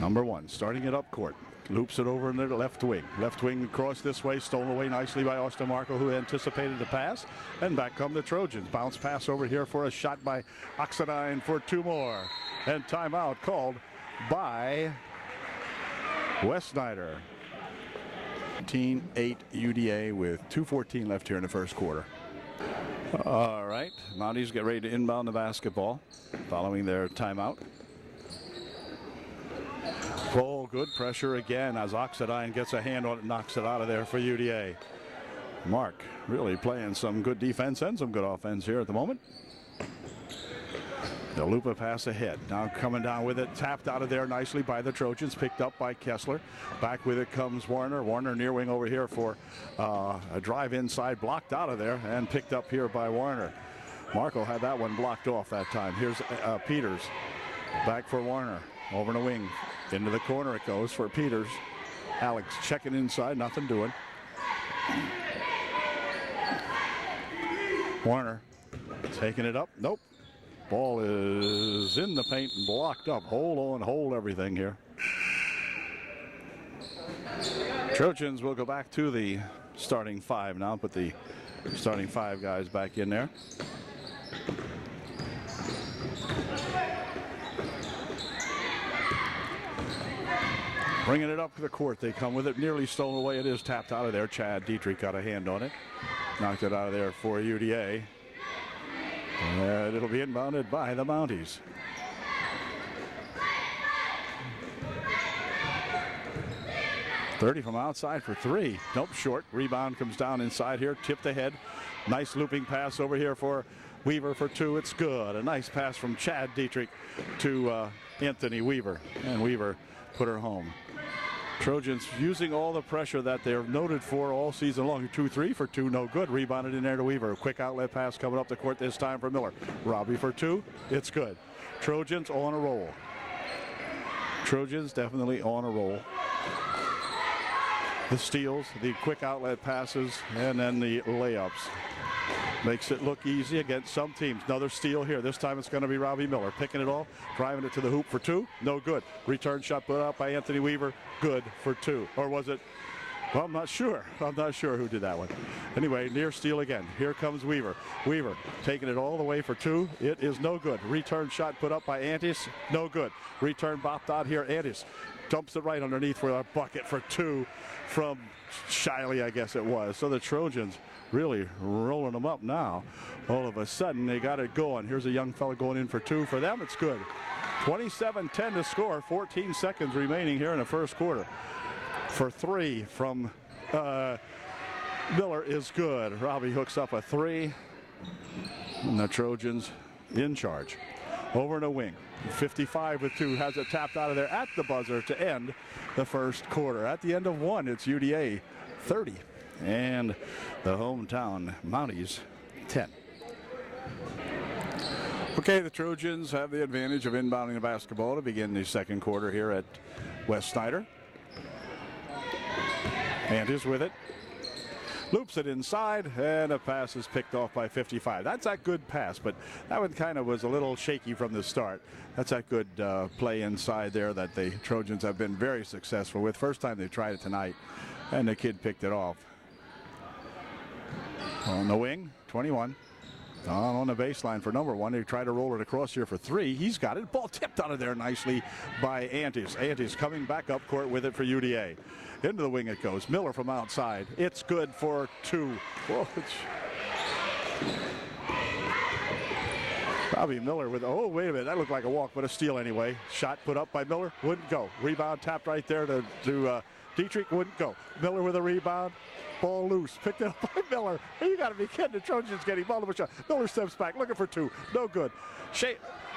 Number 1, starting it up court. Loops it over in the left wing. Left wing across this way, stolen away nicely by Austin Markle, who anticipated the pass. And back come the Trojans. Bounce pass over here for a shot by Oxidine for 2 more. And timeout called by West Snyder. 18-8 UDA with 2:14 left here in the first quarter. All right, Mounties get ready to inbound the basketball following their timeout. Full good. Pressure again as Oxidine gets a hand on it, knocks it out of there for UDA. Mark really playing some good defense and some good offense here at the moment. The Lupa pass ahead. Now coming down with it. Tapped out of there nicely by the Trojans. Picked up by Kessler. Back with it comes Warner. Warner near wing over here for a drive inside. Blocked out of there and picked up here by Warner. Marco had that one blocked off that time. Here's Peters. Back for Warner. Over in the wing. Into the corner it goes for Peters. Alex checking inside. Nothing doing. Warner taking it up. Nope. Ball is in the paint and blocked up. Hold on, hold everything here. Trojans will go back to the starting five now. Put the starting five guys back in there. Bringing it up to the court. They come with it. Nearly stolen away. It is tapped out of there. Chad Dietrich got a hand on it. Knocked it out of there for UDA. And it'll be inbounded by the Mounties. .30 from outside for three. Nope, short. Rebound comes down inside here. Tipped ahead. Nice looping pass over here for Weaver for two. It's good. A nice pass from Chad Dietrich to Anthony Weaver. And Weaver put her home. Trojans using all the pressure that they're noted for all season long. 2-3 for two, no good. Rebounded in there to Weaver. Quick outlet pass coming up the court this time for Miller. Robbie for two. It's good. Trojans on a roll. Trojans definitely on a roll. The steals, the quick outlet passes, and then the layups. Makes it look easy against some teams. Another steal here. This time it's going to be Robbie Miller. Picking it off, driving it to the hoop for two. No good. Return shot put out by Anthony Weaver. Good for two. Or was it? Well, I'm not sure. I'm not sure who did that one. Anyway, near steal again. Here comes Weaver. Weaver taking it all the way for two. It is no good. Return shot put up by Antis. No good. Return bopped out here. Antis dumps it right underneath for a bucket for two from Shiley, I guess it was. So the Trojans really rolling them up now. All of a sudden, they got it going. Here's a young fella going in for two. For them, it's good. 27-10 to score. 14 seconds remaining here in the first quarter. For three from Miller is good. Robbie hooks up a three. And the Trojans in charge. Over in a wing. 55 with two. Has it tapped out of there at the buzzer to end the first quarter. At the end of one, it's UDA 30. And the hometown Mounties 10. Okay, the Trojans have the advantage of inbounding the basketball to begin the second quarter here at West Snyder. And is with it. Loops it inside, and a pass is picked off by 55. That's a good pass, but that one kind of was a little shaky from the start. That's a good play inside there that the Trojans have been very successful with. First time they tried it tonight, and the kid picked it off. On the wing, 21. On the baseline for number one. They try to roll it across here for three. He's got it. Ball tipped out of there nicely by Antis. Antis coming back up court with it for UDA. Into the wing it goes. Miller from outside. It's good for two. Whoa, Robbie Miller with, oh, wait a minute. That looked like a walk, but a steal anyway. Shot put up by Miller. Wouldn't go. Rebound tapped right there to Dietrich. Wouldn't go. Miller with a rebound. Ball loose. Picked it up by Miller. You got to be kidding. The Trojans getting multiple shots. Miller steps back. Looking for two. No good.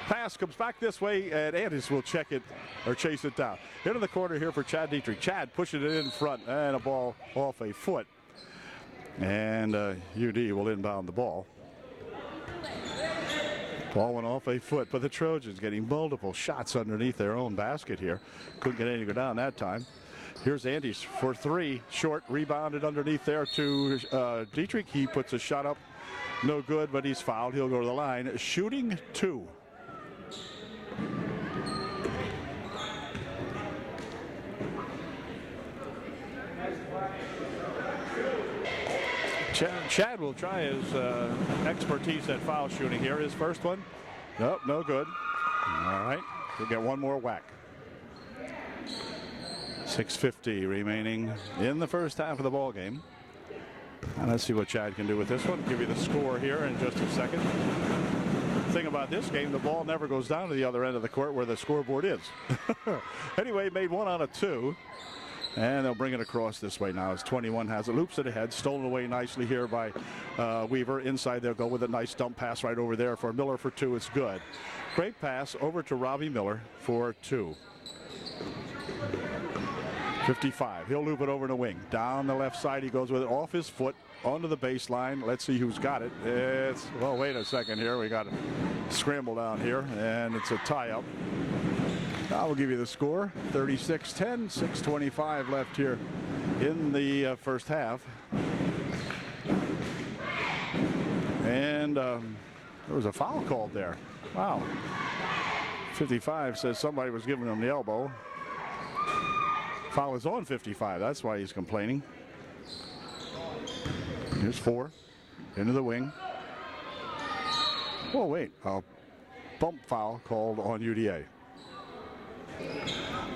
Pass comes back this way, and Andis will check it or chase it down. Into the corner here for Chad Dietrich. Chad pushing it in front, and a ball off a foot. And UD will inbound the ball. Ball went off a foot, but the Trojans getting multiple shots underneath their own basket here. Couldn't get anything to go down that time. Here's Andis for three. Short, rebounded underneath there to Dietrich. He puts a shot up. No good, but he's fouled. He'll go to the line. Shooting two. Chad will try his expertise at foul shooting here. His first one. Nope, no good. All right, he'll get one more whack. 6:50 remaining in the first half of the ball game. And let's see what Chad can do with this one. Give you the score here in just a second. thing about this game, the ball never goes down to the other end of the court where the scoreboard is. Anyway, made 1 out of 2. And they'll bring it across this way now as 21 has it. Loops it ahead. Stolen away nicely here by Weaver. Inside they'll go with a nice dump pass right over there for Miller for 2. It's good. Great pass over to Robbie Miller for 2. 55. He'll loop it over the wing. Down the left side he goes with it off his foot onto the baseline. Let's see who's got it. It's, well, wait a second here. We got a scramble down here, and it's a tie-up. I will give you the score, 36-10, 6:25 left here in the first half. And there was a foul called there. Wow. 55 says somebody was giving him the elbow. Foul is on 55. That's why he's complaining. Here's 4 into the wing. Oh, wait. A bump foul called on UDA.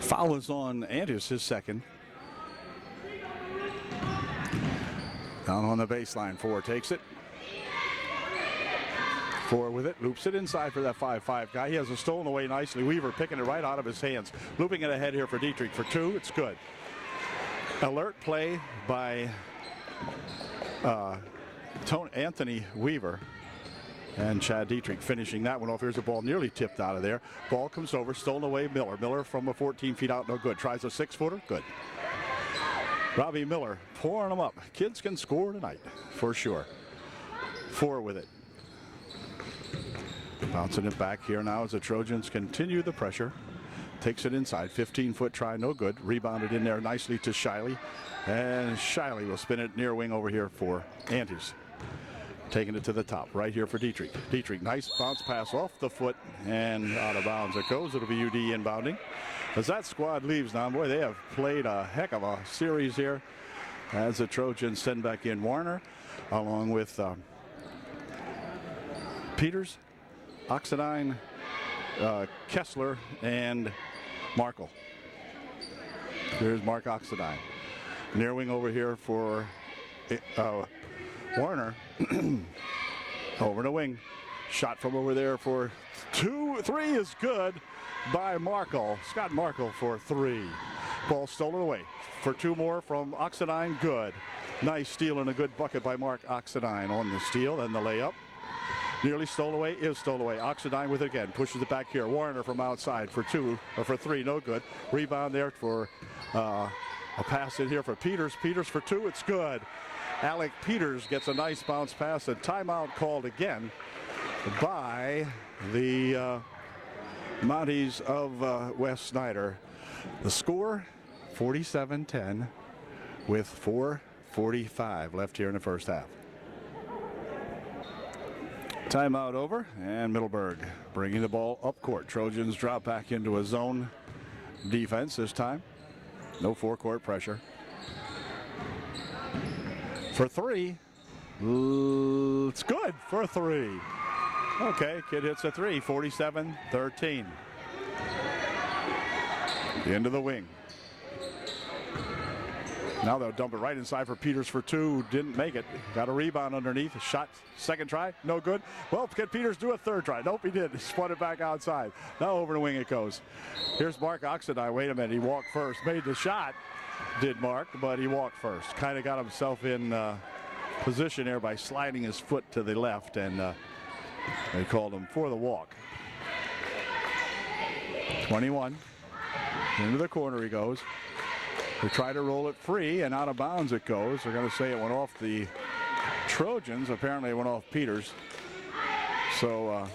Foul is on Andrews, his second. Down on the baseline, 4 takes it. 4 with it, loops it inside for that 5-5 guy. He has it stolen away nicely. Weaver picking it right out of his hands. Looping it ahead here for Dietrich for 2. It's good. Alert play by Anthony Weaver. And Chad Dietrich finishing that one off. Here's a ball nearly tipped out of there. Ball comes over, stolen away Miller. Miller from a 14 feet out, no good. Tries a 6-footer, good. Robbie Miller pouring them up. Kids can score tonight, for sure. 4 with it. Bouncing it back here now as the Trojans continue the pressure. Takes it inside, 15-foot try, no good. Rebounded in there nicely to Shiley. And Shiley will spin it near wing over here for Andrews. Taking it to the top, right here for Dietrich. Dietrich, nice bounce pass off the foot and out of bounds it goes. It'll be UD inbounding. As that squad leaves now, boy, they have played a heck of a series here. As the Trojans send back in Warner, along with Peters, Oxidine, Kessler, and Markle. Here's Mark Oxidine. Near wing over here for Warner. Over the wing. Shot from over there for 2. 3 is good by Markle. Scott Markle for 3. Ball stolen away for 2 more from Oxidine. Good. Nice steal and a good bucket by Mark Oxidine on the steal and the layup. Nearly stolen away, is stolen away. Oxidine with it again, pushes it back here. Warner from outside for 2, or for 3, no good. Rebound there for a pass in here for Peters. Peters for 2, it's good. Alec Peters gets a nice bounce pass. A timeout called again by the Mounties of West Snyder. The score, 47-10 with 4:45 left here in the first half. Timeout over, and Middleburg bringing the ball up court. Trojans drop back into a zone defense this time. No forecourt pressure. For 3, it's good for 3. Okay, kid hits a 3, 47-13. Into the wing. Now they'll dump it right inside for Peters for 2. Didn't make it. Got a rebound underneath. A shot, second try, no good. Well, can Peters do a third try? Nope, he did. He spun it back outside. Now over the wing it goes. Here's Mark Oxidine. Wait a minute, he walked first. Made the shot, did Mark, but he walked first. Kind of got himself in position there by sliding his foot to the left, and they called him for the walk. 21. Into the corner he goes. They try to roll it free, and out of bounds it goes. They're going to say it went off the Trojans. Apparently it went off Peters. So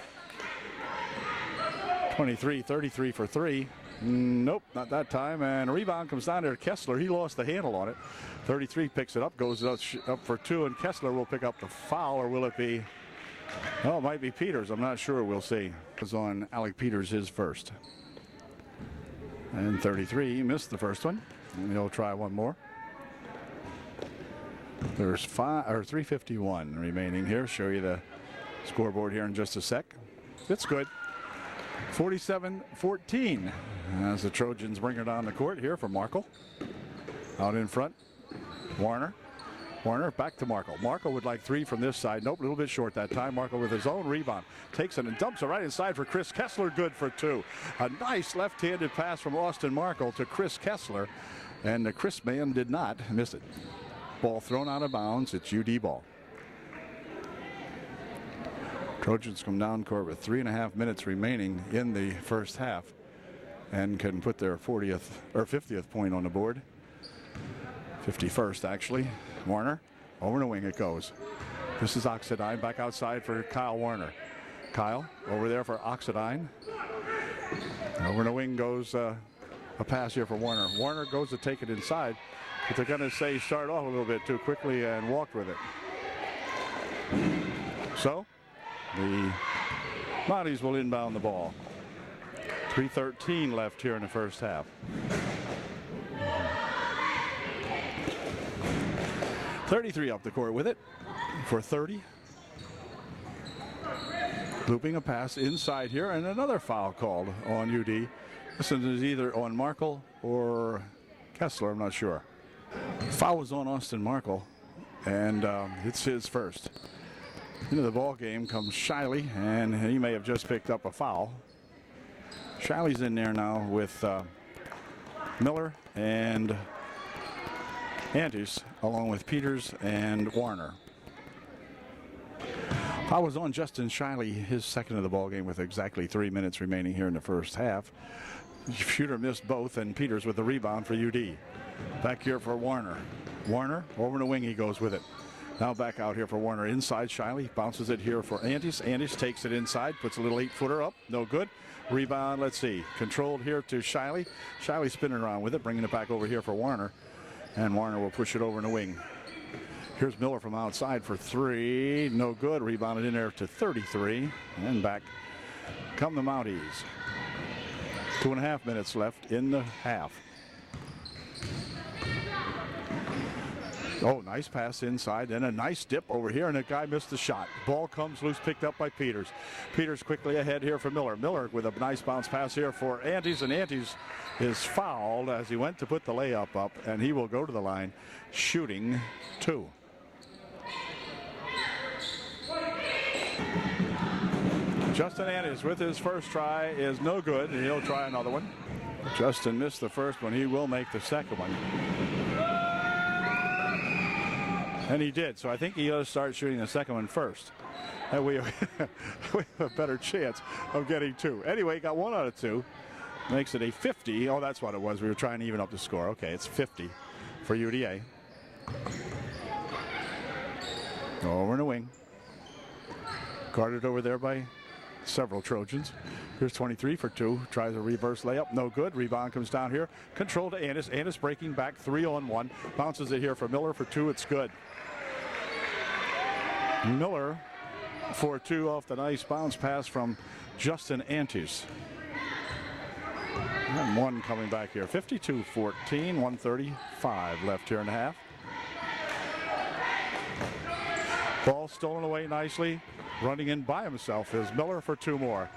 23-33 for 3. Nope, not that time. And a rebound comes down there to Kessler. He lost the handle on it. 33 picks it up, goes up for 2, and Kessler will pick up the foul, or will it be? Oh, it might be Peters. I'm not sure. We'll see. It was on Alec Peters, his first. And 33, he missed the first one. And he'll try one more. There's 3:51 remaining here. Show you the scoreboard here in just a sec. It's good. 47-14 as the Trojans bring her down the court here for Markle. Out in front, Warner. Warner back to Markle. Markle would like 3 from this side. Nope, a little bit short that time. Markle with his own rebound. Takes it and dumps it right inside for Chris Kessler. Good for 2. A nice left-handed pass from Austin Markle to Chris Kessler. And the Chris man did not miss it. Ball thrown out of bounds. It's UD ball. Trojans come down court with 3.5 minutes remaining in the first half and can put their 40th or 50th point on the board. 51st actually. Warner over the wing it goes. This is Oxidine back outside for Kyle Warner. Kyle over there for Oxidine. Over the wing goes a pass here for Warner. Warner goes to take it inside, but they're going to say start off a little bit too quickly and walked with it. So the Mounties will inbound the ball. 3:13 left here in the first half. 33 up the court with it for 30. Looping a pass inside here, and another foul called on UD. This is either on Markle or Kessler, I'm not sure. Foul was on Austin Markle, and it's his first. Into the ball game comes Shiley, and he may have just picked up a foul. Shiley's in there now with Miller and Antes, along with Peters and Warner. Foul was on Justin Shiley, his second of the ball game, with exactly 3 minutes remaining here in the first half. Shooter missed both, and Peters with the rebound for UD. Back here for Warner. Warner over the wing, he goes with it. Now back out here for Warner. Inside Shiley bounces it here for Antes. Antes takes it inside, puts a little 8-footer up. No good. Rebound, let's see. Controlled here to Shiley. Shiley spinning around with it, bringing it back over here for Warner. And Warner will push it over in the wing. Here's Miller from outside for 3. No good. Rebounded in there to 33. And back come the Mounties. 2.5 minutes left in the half. Oh, nice pass inside, and a nice dip over here, and the guy missed the shot. Ball comes loose, picked up by Peters. Peters quickly ahead here for Miller. Miller with a nice bounce pass here for Antes, and Antes is fouled as he went to put the layup up, and he will go to the line shooting 2. Justin Antes with his first try is no good, and he'll try another one. Justin missed the first one. He will make the second one. And he did, so I think he ought to start shooting the second one first. And we have a better chance of getting 2. Anyway, got 1 out of 2. Makes it a 50. Oh, that's what it was. We were trying to even up the score. Okay, it's 50 for UDA. Over in the wing. Guarded over there by several Trojans. Here's 23 for 2. Tries a reverse layup. No good. Rebound comes down here. Control to Antes. Antes breaking back 3-on-1. Bounces it here for Miller for 2. It's good. Miller for 2 off the nice bounce pass from Justin Antes. And 1 coming back here. 52-14. 1:35 left here in the half. Ball stolen away nicely. Running in by himself is Miller for 2 more.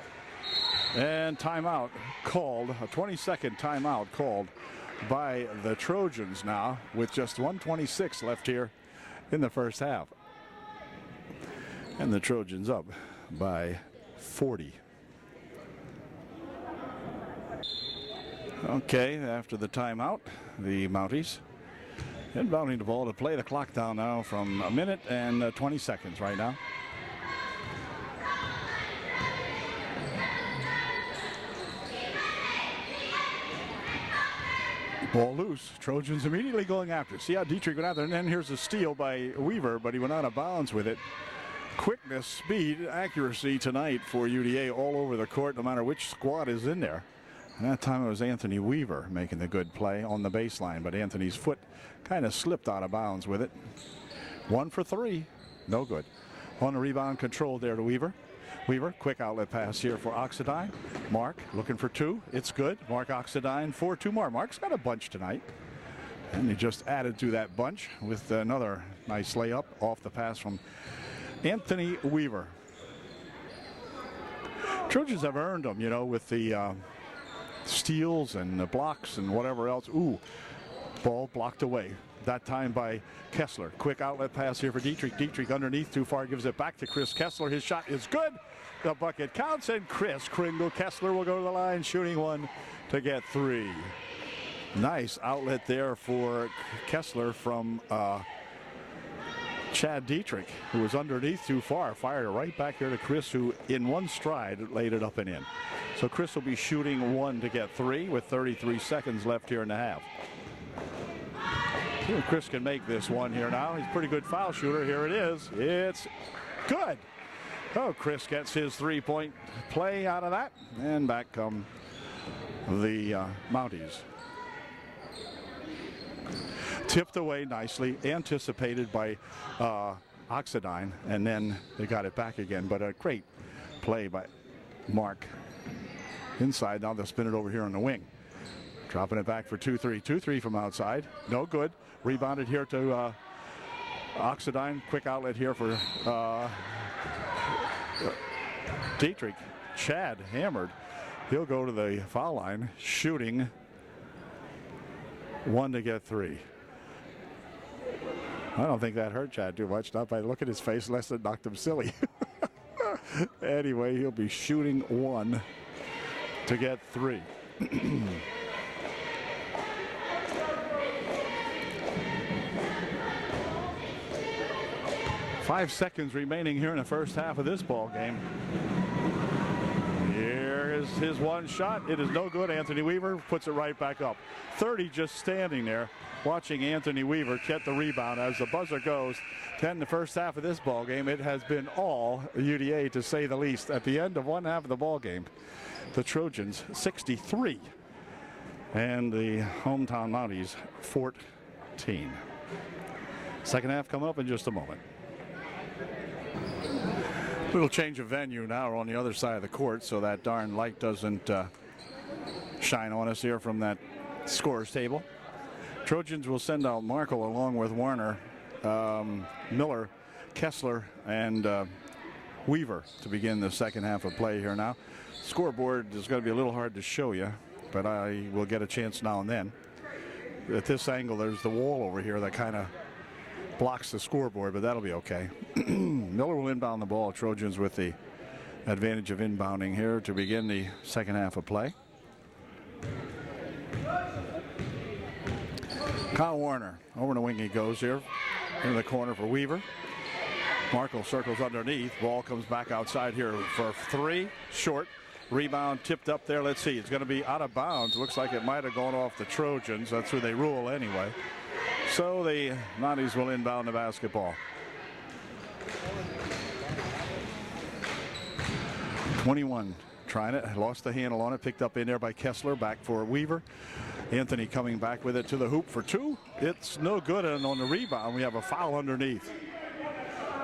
And timeout called, a 20-second timeout called by the Trojans now with just 1:26 left here in the first half. And the Trojans up by 40. Okay, after the timeout, the Mounties inbounding the ball to play the clock down now from 1 minute and 20 seconds right now. Ball loose. Trojans immediately going after it. See how Dietrich went out there, and then here's a steal by Weaver, but he went out of bounds with it. Quickness, speed, accuracy tonight for UDA all over the court, no matter which squad is in there. And that time it was Anthony Weaver making the good play on the baseline, but Anthony's foot kind of slipped out of bounds with it. 1 for 3. No good. On the rebound, control there to Weaver. Weaver, quick outlet pass here for Oxidine. Mark looking for 2. It's good. Mark Oxidine for 2 more. Mark's got a bunch tonight. And he just added to that bunch with another nice layup off the pass from Anthony Weaver. Trojans have earned them, you know, with the steals and the blocks and whatever else. Ooh, Ball blocked away. That time by Kessler. Quick outlet pass here for Dietrich. Dietrich underneath, too far, gives it back to Chris Kessler. His shot is good. The bucket counts, and Chris Kringle Kessler will go to the line, shooting one to get 3. Nice outlet there for Kessler from Chad Dietrich, who was underneath too far. Fired it right back here to Chris, who in one stride laid it up and in. So Chris will be shooting one to get 3 with 33 seconds left here in the half. Chris can make this one here now. He's a pretty good foul shooter. Here it is. It's good. Oh, Chris gets his 3-point play out of that. And back come the Mounties. Tipped away nicely, anticipated by Oxidine, and then they got it back again. But a great play by Mark. Inside, now they'll spin it over here on the wing. Dropping it back for 2-3. 2-3 from outside. No good. Rebounded here to Oxidine. Quick outlet here for Dietrich. Chad hammered. He'll go to the foul line, shooting one to get 3. I don't think that hurt Chad too much. Not by look at his face, less than knocked him silly. Anyway, he'll be shooting one to get 3. 5 seconds remaining here in the first half of this ball game. Here is his one shot. It is no good. Anthony Weaver puts it right back up. 30 just standing there watching Anthony Weaver get the rebound as the buzzer goes. 10 the first half of this ball game. It has been all UDA, to say the least. At the end of one half of the ball game, the Trojans 63 and the hometown Mounties 14. Second half coming up in just a moment. Little change of venue now on the other side of the court, so that darn light doesn't shine on us here from that scores table. Trojans will send out Markle along with Warner, Miller, Kessler, and Weaver to begin the second half of play here now. Scoreboard is going to be a little hard to show you, but I will get a chance now and then. At this angle, there's the wall over here that kind of blocks the scoreboard, but that'll be okay. Miller will inbound the ball. Trojans with the advantage of inbounding here to begin the second half of play. Kyle Warner over the wing he goes here in the corner for Weaver. Markle circles underneath. Ball comes back outside here for 3. Short. Rebound tipped up there. Let's see. It's going to be out of bounds. Looks like it might have gone off the Trojans. That's who they rule anyway. So the Mounties will inbound the basketball. 21 trying it. Lost the handle on it. Picked up in there by Kessler. Back for Weaver. Anthony coming back with it to the hoop for 2. It's no good. And on the rebound, we have a foul underneath.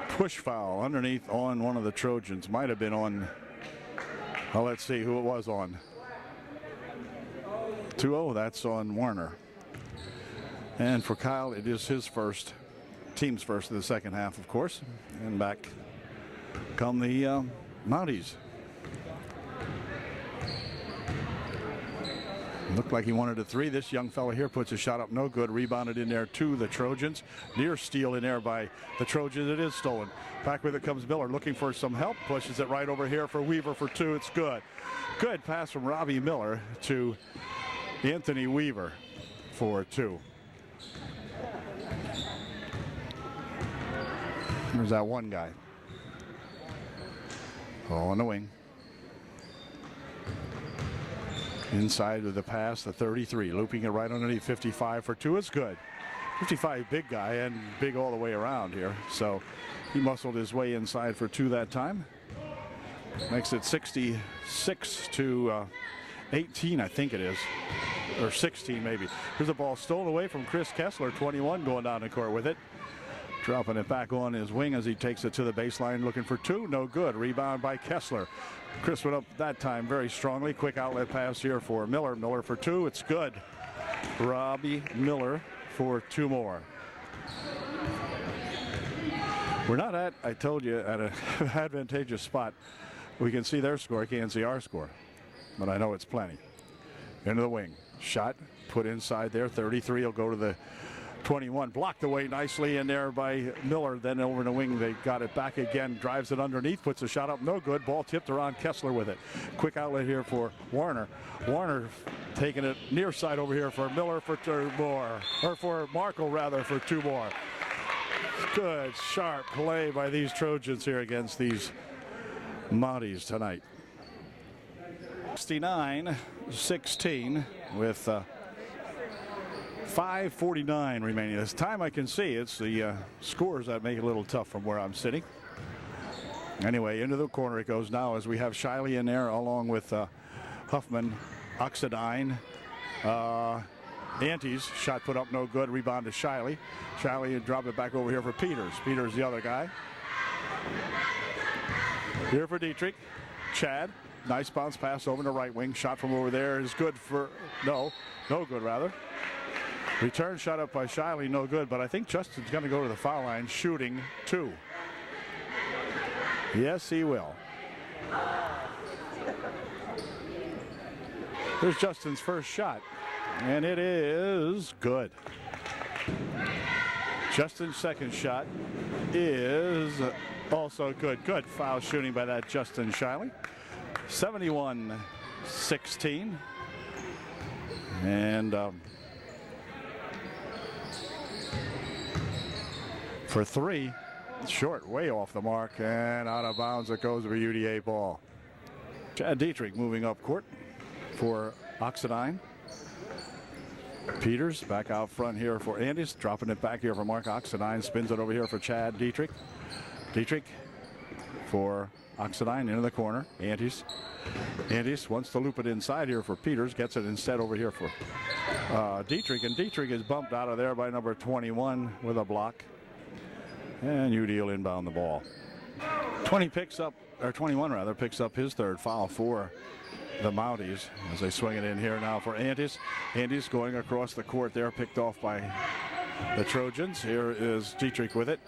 Push foul underneath on one of the Trojans. Might have been on. Well, let's see who it was on. 2-0. That's on Warner. And for Kyle, it is his first, team's first of the second half, of course. And back come the Mounties. Looked like he wanted a 3. This young fella here puts a shot up, no good. Rebounded in there to the Trojans. Near steal in there by the Trojans. It is stolen. Back with it comes Miller, looking for some help. Pushes it right over here for Weaver for 2. It's good. Good pass from Robbie Miller to Anthony Weaver for 2. There's that one guy. Ball on the wing. Inside of the pass, the 33. Looping it right underneath 55 for 2. It's good. 55, big guy, and big all the way around here. So he muscled his way inside for 2 that time. Makes it 66 to 18, I think it is. Or 16 maybe. Here's a ball stolen away from Chris Kessler, 21, going down the court with it. Dropping it back on his wing as he takes it to the baseline, looking for 2. No good. Rebound by Kessler. Chris went up that time very strongly. Quick outlet pass here for Miller. Miller for 2. It's good. Robbie Miller for 2 more. We're not at, I told you, at an advantageous spot. We can see their score. Can't see our score. But I know it's plenty. Into the wing. Shot put inside there. 33 will go to the 21. Blocked away nicely in there by Miller. Then over in the wing, they got it back again. Drives it underneath, puts a shot up, no good. Ball tipped around Kessler with it. Quick outlet here for Warner. Warner taking it near side over here for Miller for 2 more. Or for Markle, rather, for 2 more. Good, sharp play by these Trojans here against these Mounties tonight. 69-16 with 5:49 remaining. This time I can see it's the scores that make it a little tough from where I'm sitting. Anyway, into the corner it goes now as we have Shiley in there along with Huffman, Oxidine, Antes. Shot put up no good. Rebound to Shiley. Shiley drop it back over here for Peters. Peters the other guy. Here for Dietrich. Chad. Nice bounce pass over to right wing. Shot from over there is good for no good rather. Return shot up by Shiley, no good, but I think Justin's going to go to the foul line shooting 2. Yes, he will. Here's Justin's first shot, and it is good. Justin's second shot is also good. Good foul shooting by that Justin Shiley. 71-16. And for 3, short, way off the mark, and out of bounds it goes for UDA ball. Chad Dietrich moving up court for Oxidine. Peters back out front here for Andes, dropping it back here for Mark Oxidine, spins it over here for Chad Dietrich. Dietrich for Oxidine into the corner. Antes wants to loop it inside here for Peters, gets it instead over here for Dietrich, and Dietrich is bumped out of there by number 21 with a block. And UD will inbound the ball. 21 picks up his third foul for the Mounties as they swing it in here now for Antes. Antes going across the court there, picked off by the Trojans. Here is Dietrich with it.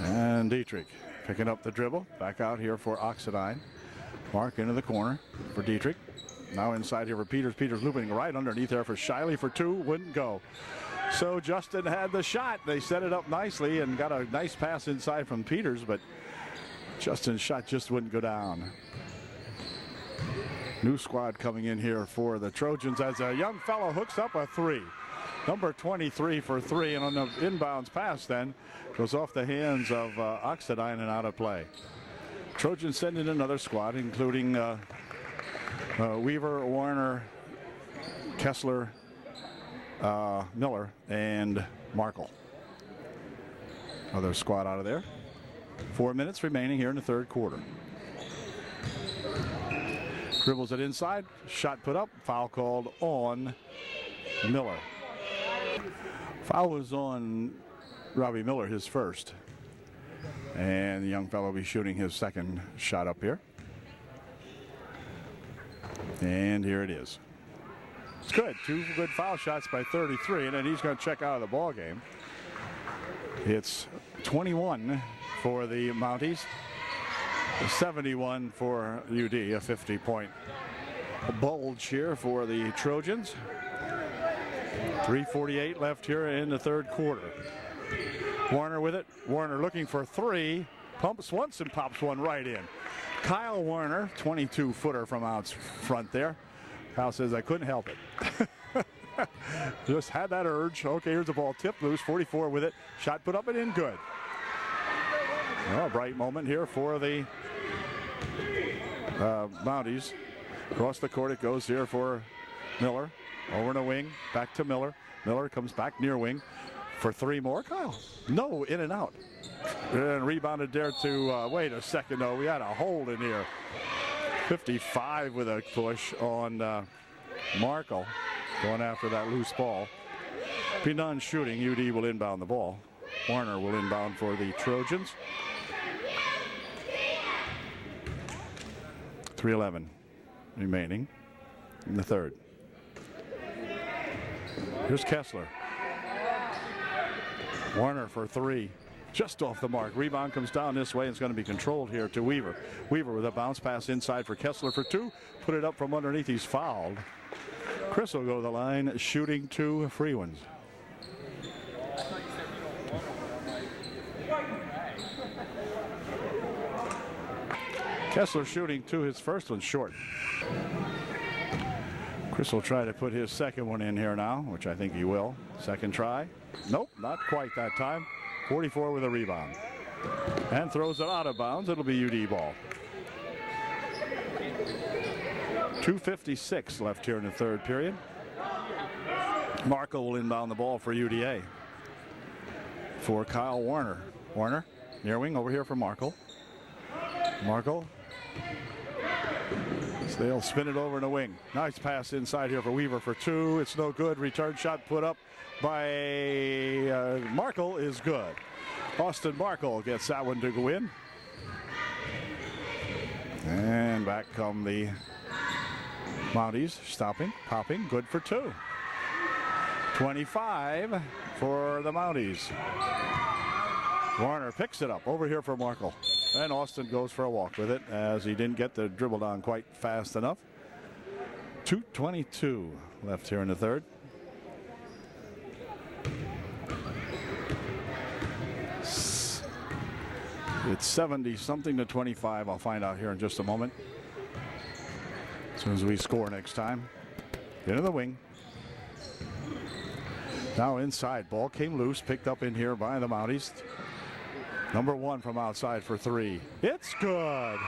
And Dietrich picking up the dribble. Back out here for Oxidine. Mark into the corner for Dietrich. Now inside here for Peters. Peters looping right underneath there for Shiley for 2. Wouldn't go. So Justin had the shot. They set it up nicely and got a nice pass inside from Peters, but Justin's shot just wouldn't go down. New squad coming in here for the Trojans as a young fellow hooks up a 3. Number 23 for 3, and on the inbounds pass then goes off the hands of Oxidine and out of play. Trojans send in another squad, including Weaver, Warner, Kessler, Miller, and Markle. Another squad out of there. 4 minutes remaining here in the third quarter. Dribbles it inside, shot put up, foul called on Miller. Foul was on Robbie Miller, his first. And the young fellow will be shooting his second shot up here. And here it is. It's good. 2 good foul shots by 33, and then he's going to check out of the ball game. It's 21 for the Mounties, 71 for UD, a 50-point bulge here for the Trojans. 3:48 left here in the third quarter. Warner with it. Warner looking for 3. Pumps once and pops one right in. Kyle Warner, 22-footer from out front there. Kyle says, I couldn't help it. Just had that urge. Okay, here's the ball tipped loose. 44 with it. Shot put up and in, good. Well, a bright moment here for the Mounties. Across the court it goes here for Miller. Over in a wing, back to Miller. Miller comes back near wing for 3 more. Kyle, no, in and out. And rebounded there to, wait a second, though. We had a hold in here. 55 with a push on Markle, going after that loose ball. Be done shooting. UD will inbound the ball. Warner will inbound for the Trojans. 3:11 remaining in the third. Here's Kessler. Warner for 3. Just off the mark. Rebound comes down this way. It's going to be controlled here to Weaver. Weaver with a bounce pass inside for Kessler for 2. Put it up from underneath. He's fouled. Chris will go to the line, shooting 2 free ones. Kessler shooting 2, his first one short. Chris will try to put his second one in here now, which I think he will. Second try. Nope, not quite that time. 44 with a rebound. And throws it out of bounds. It'll be UD ball. 2:56 left here in the third period. Marco will inbound the ball for UDA. For Kyle Warner. Warner, near wing over here for Marco. Marco. So they'll spin it over in the wing. Nice pass inside here for Weaver for 2. It's no good. Return shot put up by Markle is good. Austin Markle gets that one to go in. And back come the Mounties, stopping, popping, good for 2. 25 for the Mounties. Warner picks it up over here for Markle. And Austin goes for a walk with it as he didn't get the dribble down quite fast enough. 2:22 left here in the third. It's 70-something to 25. I'll find out here in just a moment. As soon as we score next time. Into the wing. Now inside. Ball came loose. Picked up in here by the Mounties. Number 1 from outside for 3. It's good.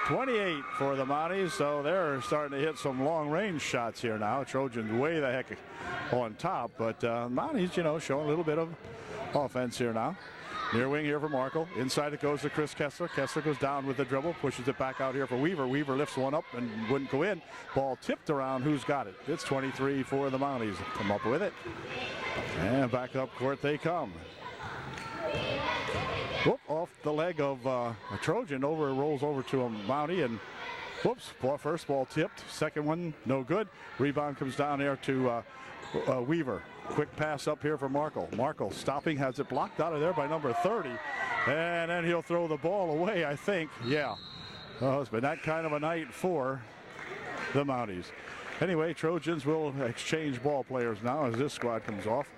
28 for the Mounties. So they're starting to hit some long-range shots here now. Trojans way the heck on top. But Mounties, you know, showing a little bit of offense here now. Near wing here for Markle. Inside it goes to Chris Kessler. Kessler goes down with the dribble. Pushes it back out here for Weaver. Weaver lifts one up and wouldn't go in. Ball tipped around. Who's got it? It's 23 for the Mounties. Come up with it. And back up court they come. Whoop, off the leg of a Trojan. Rolls over to a Mountie. And whoops, first ball tipped. Second one, no good. Rebound comes down there to Weaver. Quick pass up here for Markle. Markle stopping, has it blocked out of there by number 30. And then he'll throw the ball away, I think. Yeah. Oh, it's been that kind of a night for the Mounties. Anyway, Trojans will exchange ball players now as this squad comes off.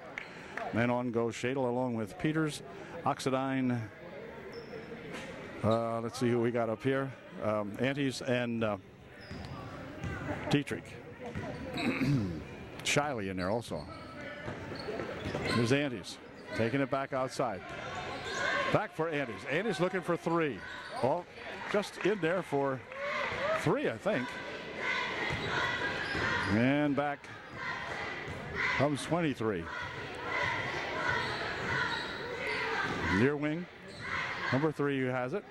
Then on goes Shadle along with Peters, Oxidine. Let's see who we got up here. Antes and Dietrich. Shiley in there also. There's Antes taking it back outside. Back for Antes. Antes looking for 3. Well, just in there for 3, I think. And back comes 23. Near wing, number 3 who has it.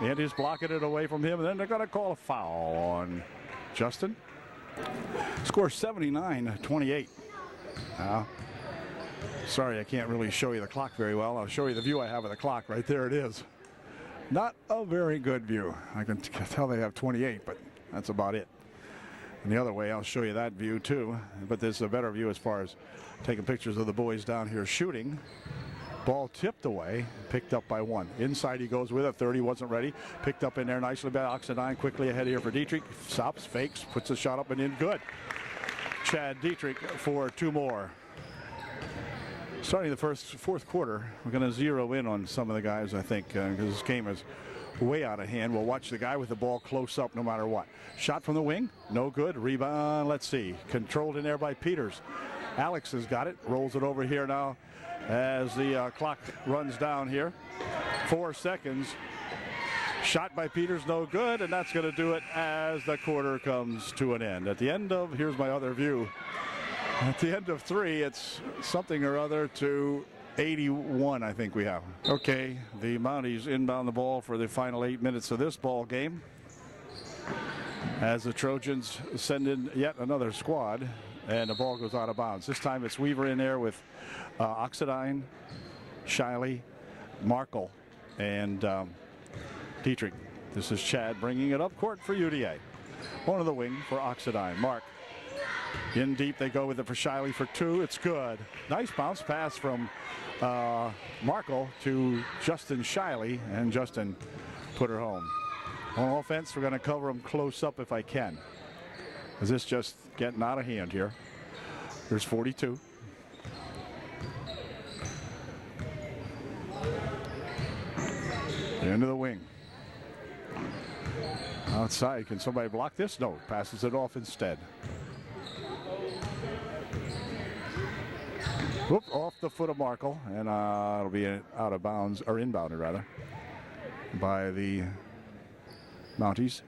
Antes blocking it away from him, and then they're going to call a foul on Justin. Score 79-28. Sorry, I can't really show you the clock very well. I'll show you the view I have of the clock. Right there it is. Not a very good view. I can tell they have 28, but that's about it. And the other way, I'll show you that view too. But there's a better view as far as taking pictures of the boys down here shooting. Ball tipped away, picked up by 1. Inside he goes with it. 30 wasn't ready. Picked up in there nicely by Oxidine. Quickly ahead here for Dietrich. Stops, fakes, puts a shot up and in. Good. Chad Dietrich for 2 more. Starting the fourth quarter, we're going to zero in on some of the guys, I think, because this game is way out of hand. We'll watch the guy with the ball close up no matter what. Shot from the wing, no good. Rebound, let's see. Controlled in there by Peters. Alex has got it, rolls it over here now as the clock runs down here. 4 seconds. Shot by Peters, no good, and that's going to do it as the quarter comes to an end. At the end of, here's my other view. At the end of 3, it's something or other to 81, I think we have. Okay, the Mounties inbound the ball for the final 8 minutes of this ball game. As the Trojans send in yet another squad, and the ball goes out of bounds. This time it's Weaver in there with Oxidine, Shiley, Markle, and Dietrich. This is Chad bringing it up court for UDA. One of the wing for Oxidine. Mark. In deep, they go with it for Shiley for 2. It's good. Nice bounce pass from Markle to Justin Shiley, and Justin put her home. On offense, we're going to cover them close up if I can. Is this just getting out of hand here? There's 42. Into the wing. Outside, can somebody block this? No, passes it off instead. Whoop, off the foot of Markle, and it'll be out of bounds, or inbounded rather, by the Mounties.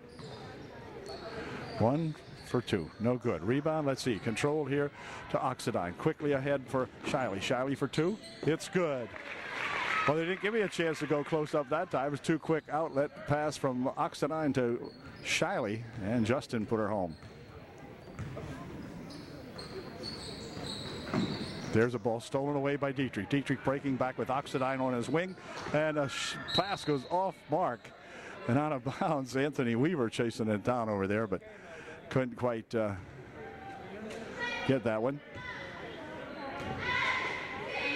1 for 2, no good. Rebound, let's see, controlled here to Oxidine. Quickly ahead for Shiley. Shiley for 2, it's good. Well, they didn't give me a chance to go close up that time. It was too quick outlet pass from Oxidine to Shiley, and Justin put her home. There's a ball stolen away by Dietrich. Dietrich breaking back with Oxidine on his wing, and a pass goes off mark and out of bounds. Anthony Weaver chasing it down over there, but couldn't quite get that one.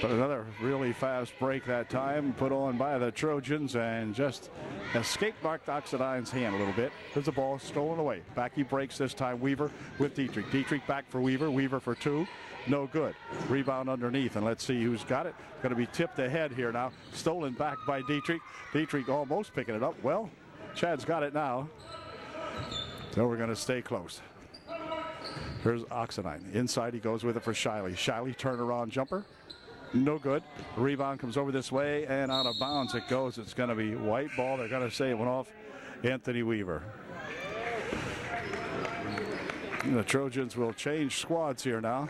But another really fast break that time put on by the Trojans, and just escape marked Oxidine's hand a little bit. There's a ball stolen away. Back he breaks this time. Weaver with Dietrich. Dietrich back for Weaver. Weaver for 2. No good. Rebound underneath, and let's see who's got it. Going to be tipped ahead here now. Stolen back by Dietrich. Dietrich almost picking it up. Well, Chad's got it now. So we're going to stay close. Here's Oxidine. Inside he goes with it for Shiley. Shiley turnaround jumper. No good. Rebound comes over this way, and out of bounds it goes. It's going to be white ball. They're going to say it went off Anthony Weaver. The Trojans will change squads here now.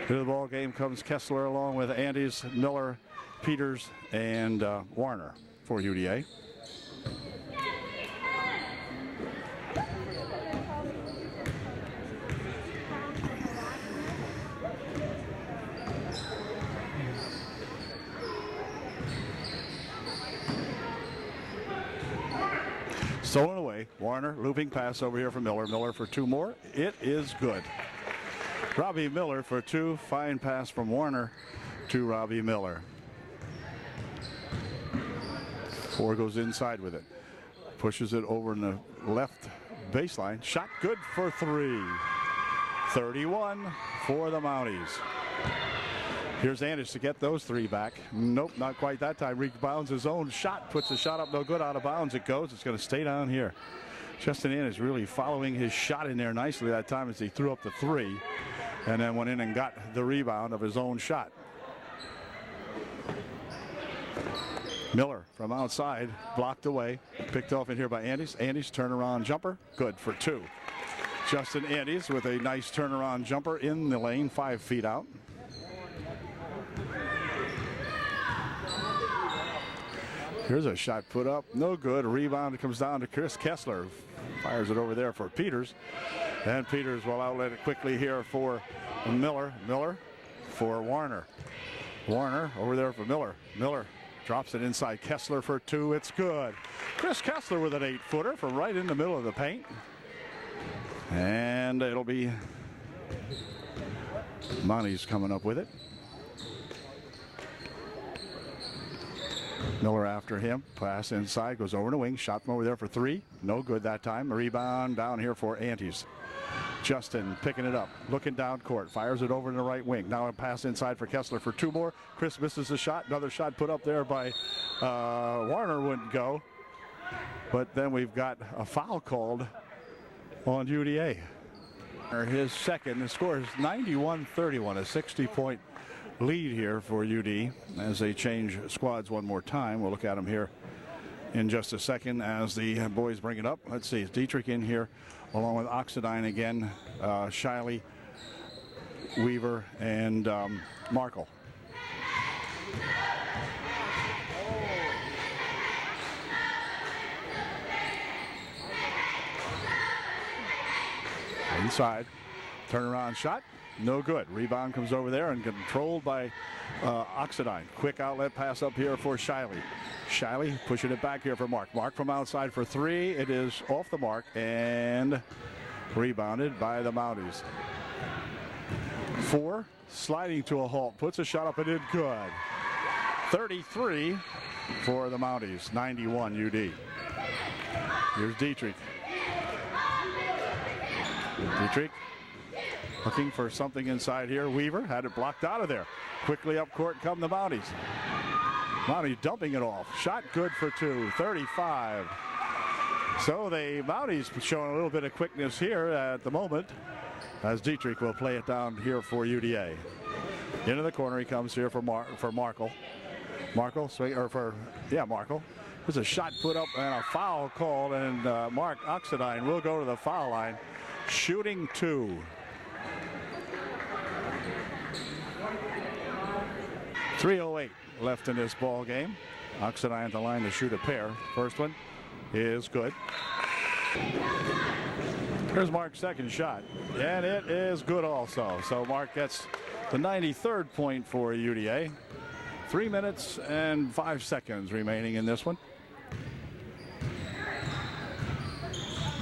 To the ball game comes Kessler along with Andes, Miller, Peters, and Warner for UDA. Stolen away. Warner looping pass over here for Miller. Miller for 2 more. It is good. Robbie Miller for 2. Fine pass from Warner to Robbie Miller. 4 goes inside with it. Pushes it over in the left baseline. Shot good for 3. 31 for the Mounties. Here's Anders to get those 3 back. Nope, not quite that time. Rebounds his own shot. Puts the shot up no good. Out of bounds it goes. It's going to stay down here. Justin Anders really following his shot in there nicely that time as he threw up the 3. And then went in and got the rebound of his own shot. Miller from outside, blocked away, picked off in here by Andes. Andes turnaround jumper, good for 2. Justin Andes with a nice turnaround jumper in the lane, 5 feet out. Here's a shot put up, no good. Rebound comes down to Chris Kessler. Fires it over there for Peters. And Peters will outlet it quickly here for Miller. Miller for Warner. Warner over there for Miller. Miller drops it inside Kessler for 2. It's good. Chris Kessler with an 8-footer from right in the middle of the paint. And it'll be Mounties coming up with it. Miller after him. Pass inside, goes over the wing. Shot from over there for 3. No good that time. Rebound down here for Antes. Justin picking it up, looking down court, fires it over to the right wing. Now a pass inside for Kessler for 2 more. Chris misses the shot. Another shot put up there by Warner, wouldn't go. But then we've got a foul called on UDA. His second. The score is 91-31, a 60-point lead here for UD as they change squads one more time. We'll look at them here in just a second as the boys bring it up. Let's see, it's Dietrich in here along with Oxidine again, Shiley, Weaver, and Markle. Inside, turnaround shot, no good. Rebound comes over there and controlled by Oxidine. Quick outlet pass up here for Shiley. Shiley pushing it back here for Mark. Mark from outside for 3. It is off the mark and rebounded by the Mounties. 4 sliding to a halt. Puts a shot up and in good. 33 for the Mounties. 91 UD. Here's Dietrich. Dietrich looking for something inside here. Weaver had it blocked out of there. Quickly up court come the Mounties. Mounties dumping it off. Shot good for two. 35. So the Mounties showing a little bit of quickness here at the moment, as Dietrich will play it down here for UDA. Into the corner he comes here for Markle. Markle, Markle. There's a shot put up and a foul called, and Mark Oxidine will go to the foul line, shooting two. .308 left in this ball game. Oxidine at the line to shoot a pair. First one is good. Here's Mark's second shot, and it is good also. So Mark gets the 93rd point for UDA. 3 minutes and 5 seconds remaining in this one.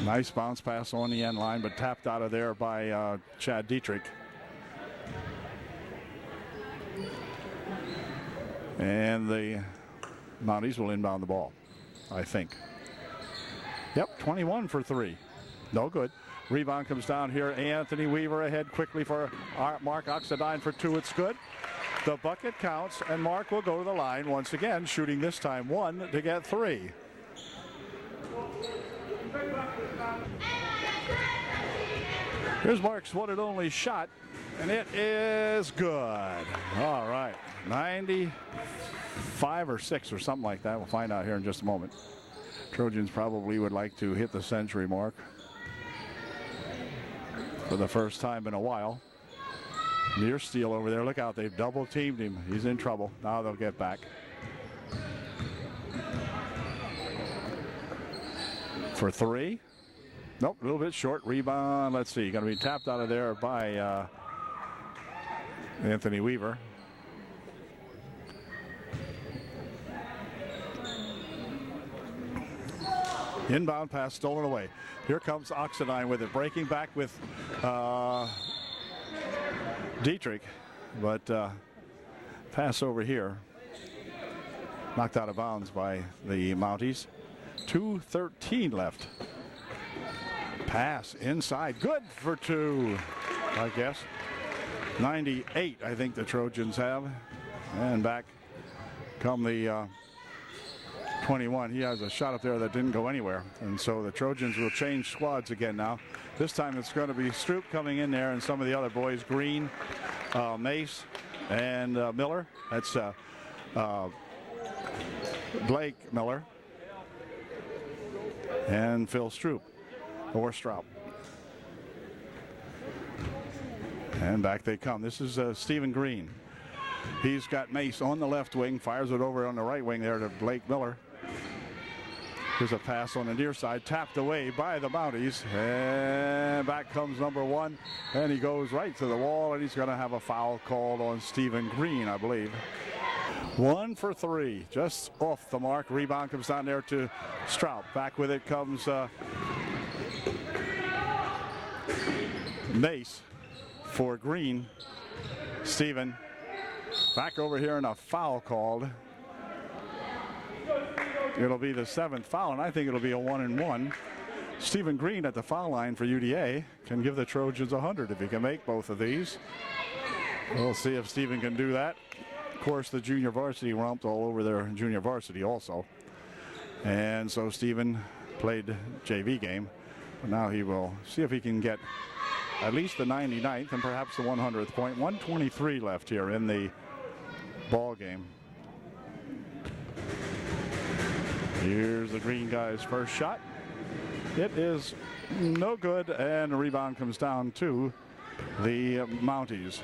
Nice bounce pass on the end line, but tapped out of there by Chad Dietrich. And the Mounties will inbound the ball, I think. Yep, 21 for three. No good. Rebound comes down here. Anthony Weaver ahead quickly for Mark Oxidine for two. It's good. The bucket counts, and Mark will go to the line once again, shooting this time one to get three. Here's Mark's one and only shot, and it is good. All right, 95 or 6 or something like that. We'll find out here in just a moment. Trojans probably would like to hit the century mark for the first time in a while. Near steal over there. Look out, they've double teamed him. He's in trouble. Now they'll get back. For three. Nope, a little bit short. Rebound. Let's see. Going to be tapped out of there by Anthony Weaver. Inbound pass stolen away. Here comes Oxidine with it. Breaking back with Dietrich. But pass over here. Knocked out of bounds by the Mounties. 2:13 left. Pass inside. Good for two, I guess. 98, I think the Trojans have. And back come the 21. He has a shot up there that didn't go anywhere. And so the Trojans will change squads again now. This time it's going to be Stroop coming in there and some of the other boys. Green, Mace, and Miller. That's Blake Miller. And Phil Stroop. Or Straub. And back they come. This is Stephen Green. He's got Mace on the left wing. Fires it over on the right wing there to Blake Miller. Here's a pass on the near side. Tapped away by the Mounties. And back comes number one. And he goes right to the wall. And he's going to have a foul called on Stephen Green, I believe. 1 for 3. Just off the mark. Rebound comes down there to Straub. Back with it comes Mace for Green. Stephen back over here and a foul called. It'll be the 7th foul, and I think it'll be a 1-and-1. Stephen Green at the foul line for UDA can give the Trojans 100 if he can make both of these. We'll see if Stephen can do that. Of course, the junior varsity romped all over their junior varsity also. And so Stephen played JV game. But now he will see if he can get at least the 99th and perhaps the 100th point. 1:23 left here in the ball game. Here's the Green guy's first shot. It is no good, and the rebound comes down to the Mounties.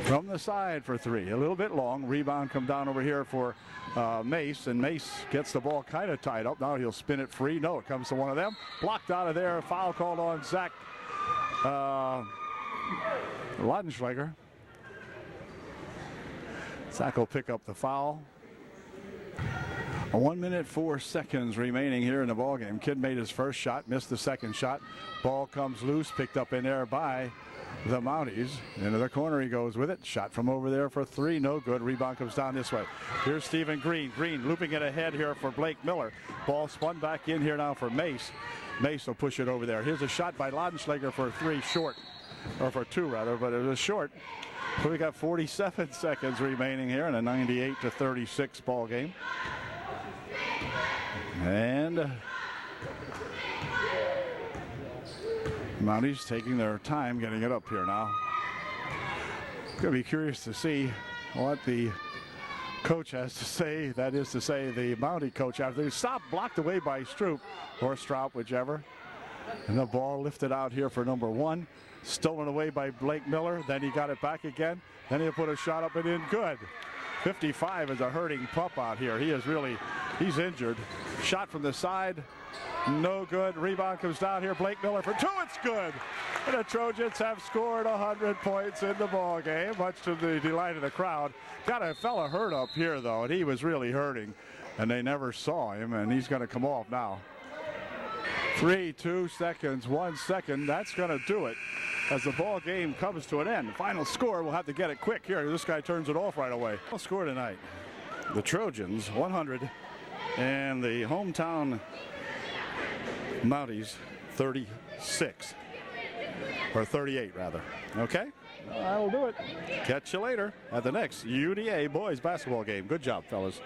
From the side for three, a little bit long. Rebound come down over here for Mace, and Mace gets the ball kind of tied up. Now he'll spin it free. No, it comes to one of them. Blocked out of there. Foul called on Zach Laudenschlager. Zach will pick up the foul. 1 minute 4 seconds remaining here in the ball game. Kidd made his first shot, missed the second shot. Ball comes loose, picked up in there by the Mounties. Into the corner he goes with it. Shot from over there for three, no good. Rebound comes down this way. Here's Stephen Green. Green looping it ahead here for Blake Miller. Ball spun back in here now for Mace. Mace will push it over there. Here's a shot by Laudenschlager for three, short. Or for two rather, but it was short. So we got 47 seconds remaining here in a 98-36 ball game. And Mounties taking their time getting it up here now. Going to be curious to see what the coach has to say. That is to say, the Mountie coach after the stop blocked away by Stroop or Straub, whichever. And the ball lifted out here for number one. Stolen away by Blake Miller. Then he got it back again. Then he'll put a shot up and in. Good. 55 is a hurting pup out here. He's injured. Shot from the side. No good. Rebound comes down here. Blake Miller for two. It's good. And the Trojans have scored 100 points in the ball game, much to the delight of the crowd. Got a fella hurt up here, though, and he was really hurting. And they never saw him, and he's going to come off now. 3, 2 seconds, 1 second. That's going to do it as the ball game comes to an end. The final score, we'll have to get it quick here. This guy turns it off right away. Final score tonight, the Trojans 100 and the hometown Mounties 36, or 38 rather. Okay, that'll do it. Catch you later at the next UDA boys basketball game. Good job, fellas.